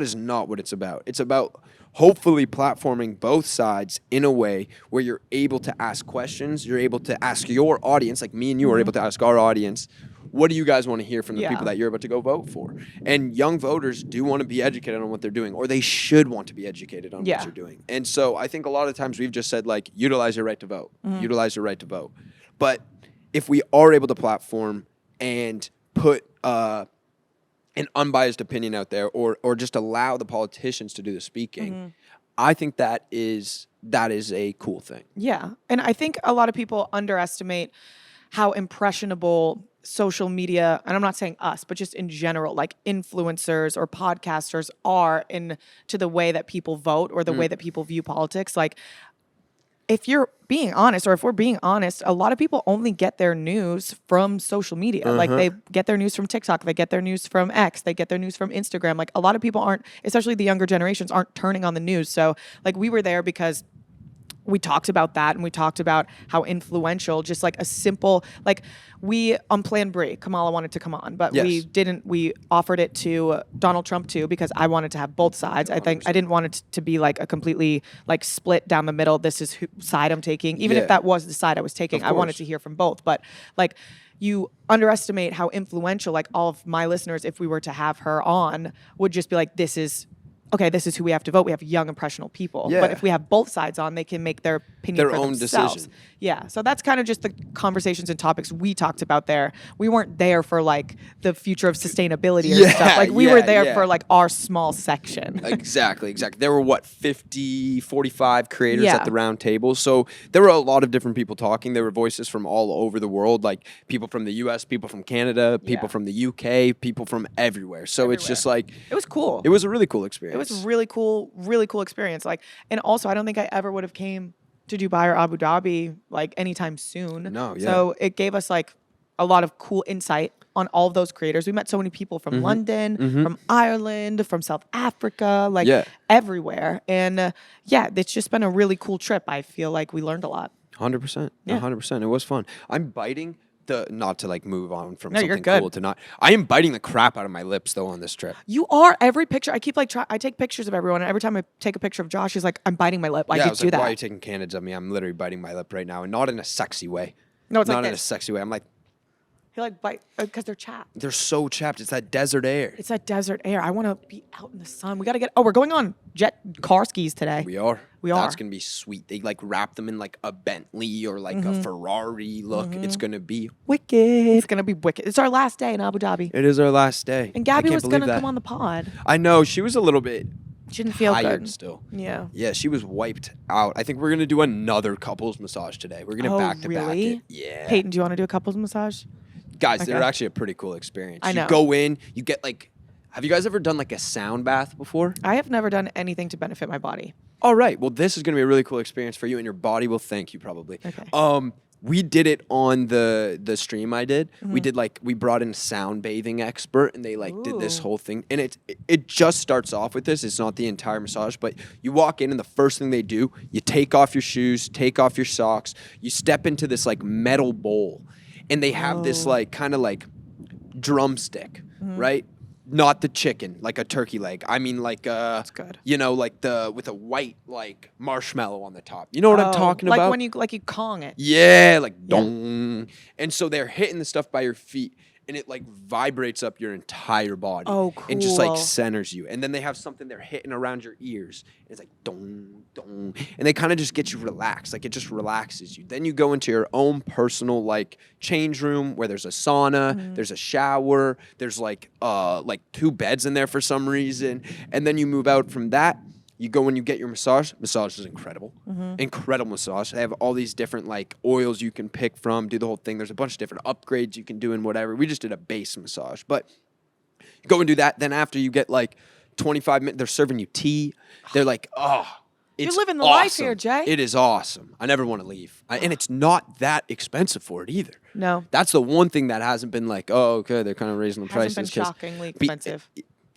is not what it's about. It's about hopefully platforming both sides in a way where you're able to ask questions, you're able to ask your audience, like me and you are able to ask our audience, what do you guys want to hear from the people that you're about to go vote for? And young voters do want to be educated on what they're doing, or they should want to be educated on what you're doing. And so I think a lot of times we've just said, like, utilize your right to vote, utilize your right to vote. But if we are able to platform and put an unbiased opinion out there, or just allow the politicians to do the speaking, I think that is a cool thing. Yeah. And I think a lot of people underestimate how impressionable social media, and I'm not saying us, but just in general, like influencers or podcasters are to the way that people vote or the way that people view politics. Like, if you're being honest, or if we're being honest, a lot of people only get their news from social media. Like, they get their news from TikTok, they get their news from X, they get their news from Instagram. Like, a lot of people aren't, especially the younger generations, aren't turning on the news. So, like, we were there because we talked about that, and we talked about how influential just like a simple, like, we on Plan Brie, Kamala wanted to come on, but we offered it to Donald Trump too, because I wanted to have both sides. I think I didn't want it to be like a completely like split down the middle. This is who side I'm taking. Even if that was the side I was taking, I wanted to hear from both. But like, you underestimate how influential, like, all of my listeners, if we were to have her on, would just be like, this is okay, this is who we have to vote. We have young, impressionable people. Yeah. But if we have both sides on, they can make their opinion Their for own themselves. decision. Yeah. So that's kind of just the conversations and topics we talked about there. We weren't there for like the future of sustainability or Yeah, stuff. Like we yeah, were there yeah. for like our small section. Exactly. There were what, 50, 45 creators Yeah. at the round table. So there were a lot of different people talking. There were voices from all over the world, like people from the US, people from Canada, people Yeah. from the UK, people from everywhere. So it's just like It was cool. it was a really cool It experience. was a really cool experience. Like, and also I don't think I ever would have came to Dubai or Abu Dhabi like anytime soon. No, yeah. So it gave us like a lot of cool insight on all of those creators. We met so many people from Mm-hmm. London, from Ireland, from South Africa, like Yeah. everywhere. And yeah, it's just been a really cool trip. I feel like we learned a lot. 100%. Yeah. 100%. It was fun. I'm biting not to like move on from No, you're something good. cool to not. I am biting the crap out of my lips though on this trip. You are every picture. I keep like I take pictures of everyone, and every time I take a picture of Josh, he's like, "I'm biting my lip." Why yeah, do I you was do like, that? why are you taking candidates of me? I'm literally biting my lip right now, and not in a sexy way. No, it's not like in a this. sexy way. I'm like, He like bite because they're chapped. they're so chapped. It's that desert air. It's that desert air. I want to be out in the sun. We got to get. Oh, we're going on jet car skis today. We are. We That's are. gonna be sweet. They like wrap them in like a Bentley or like a Ferrari look. It's gonna be wicked. It's gonna be wicked. It's our last day in Abu Dhabi. It is our last day. And I Gabby can't was believe gonna that. come on the pod. I know she was a little bit She didn't feel tired good. still. Yeah. Yeah, she was wiped out. I think we're gonna do another couples massage today. We're gonna Oh, back to back really? it. Yeah. Peyton, do you want to do a couples massage? Guys, they're Okay. actually a pretty cool experience. I know. You go in, you get like, have you guys ever done like a sound bath before? I have never done anything to benefit my body. All right. Well, this is going to be a really cool experience for you, and your body will thank you probably. Okay. We did it on the stream I did. Mm-hmm. We brought in a sound bathing expert, and they like did this Ooh. whole thing. And it just starts off with this. It's not the entire massage, but you walk in, and the first thing they do, you take off your shoes, take off your socks, you step into this like metal bowl, and they have this Oh. like kind of like drumstick, Mm-hmm. right? Not the chicken, like a turkey leg. I mean, like good. you know, like with a white like marshmallow on the top. You know what I'm talking like about? when you Kong it. Yeah, like Yeah. dong. And so they're hitting the stuff by your feet, and it like vibrates up your entire body. Oh, And just like cool. centers you. And then they have something they're hitting around your ears. It's like dong, dong. And they kind of just get you relaxed. Like it just relaxes you. Then you go into your own personal like change room where there's a sauna, Mm-hmm. there's a shower, there's like 2 beds in there for some reason. And then you move out from that. You go and you get your massage. Massage is incredible. Incredible massage. They have all these different like oils you can pick from, do the whole thing. There's a bunch of different upgrades you can do and whatever. We just did a base massage. But you go and do that. Then after you get like 25 minutes, they're serving you tea. They're like, oh, it's living the life awesome. here, Jay. It is awesome. I never want to leave. And it's not that expensive for it either. No. That's the one thing that hasn't been like, oh, okay, they're kind of raising the Hasn't prices. been 'cause shockingly be- expensive.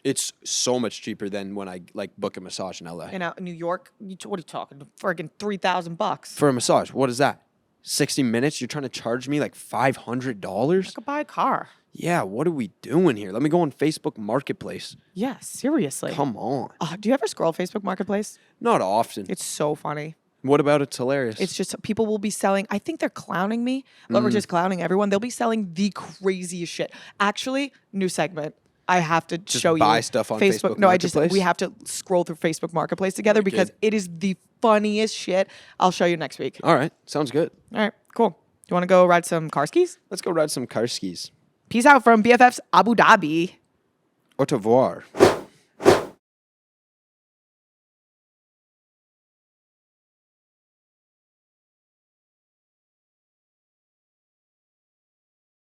it's so much cheaper than when I like book a massage in LA. In New York, what are you talking? Friggin' $3,000. For a massage, what is that? 60 minutes? You're trying to charge me like $500? I could buy a car. Yeah, what are we doing here? Let me go on Facebook Marketplace. Yeah, seriously. Come on. Do you ever scroll Facebook Marketplace? Not often. It's so funny. What about it's hilarious? It's just people will be selling. I think they're clowning me, but we're just clowning everyone. They'll be selling the craziest shit. Actually, new segment. I have to Just show you. buy stuff on Facebook No, Marketplace? we have to scroll through Facebook Marketplace together because it is the funniest shit. I'll show you next week. All right, sounds good. All right, cool. You want to go ride some car skis? Let's go ride some car skis. Peace out from BFFs Abu Dhabi. Au revoir.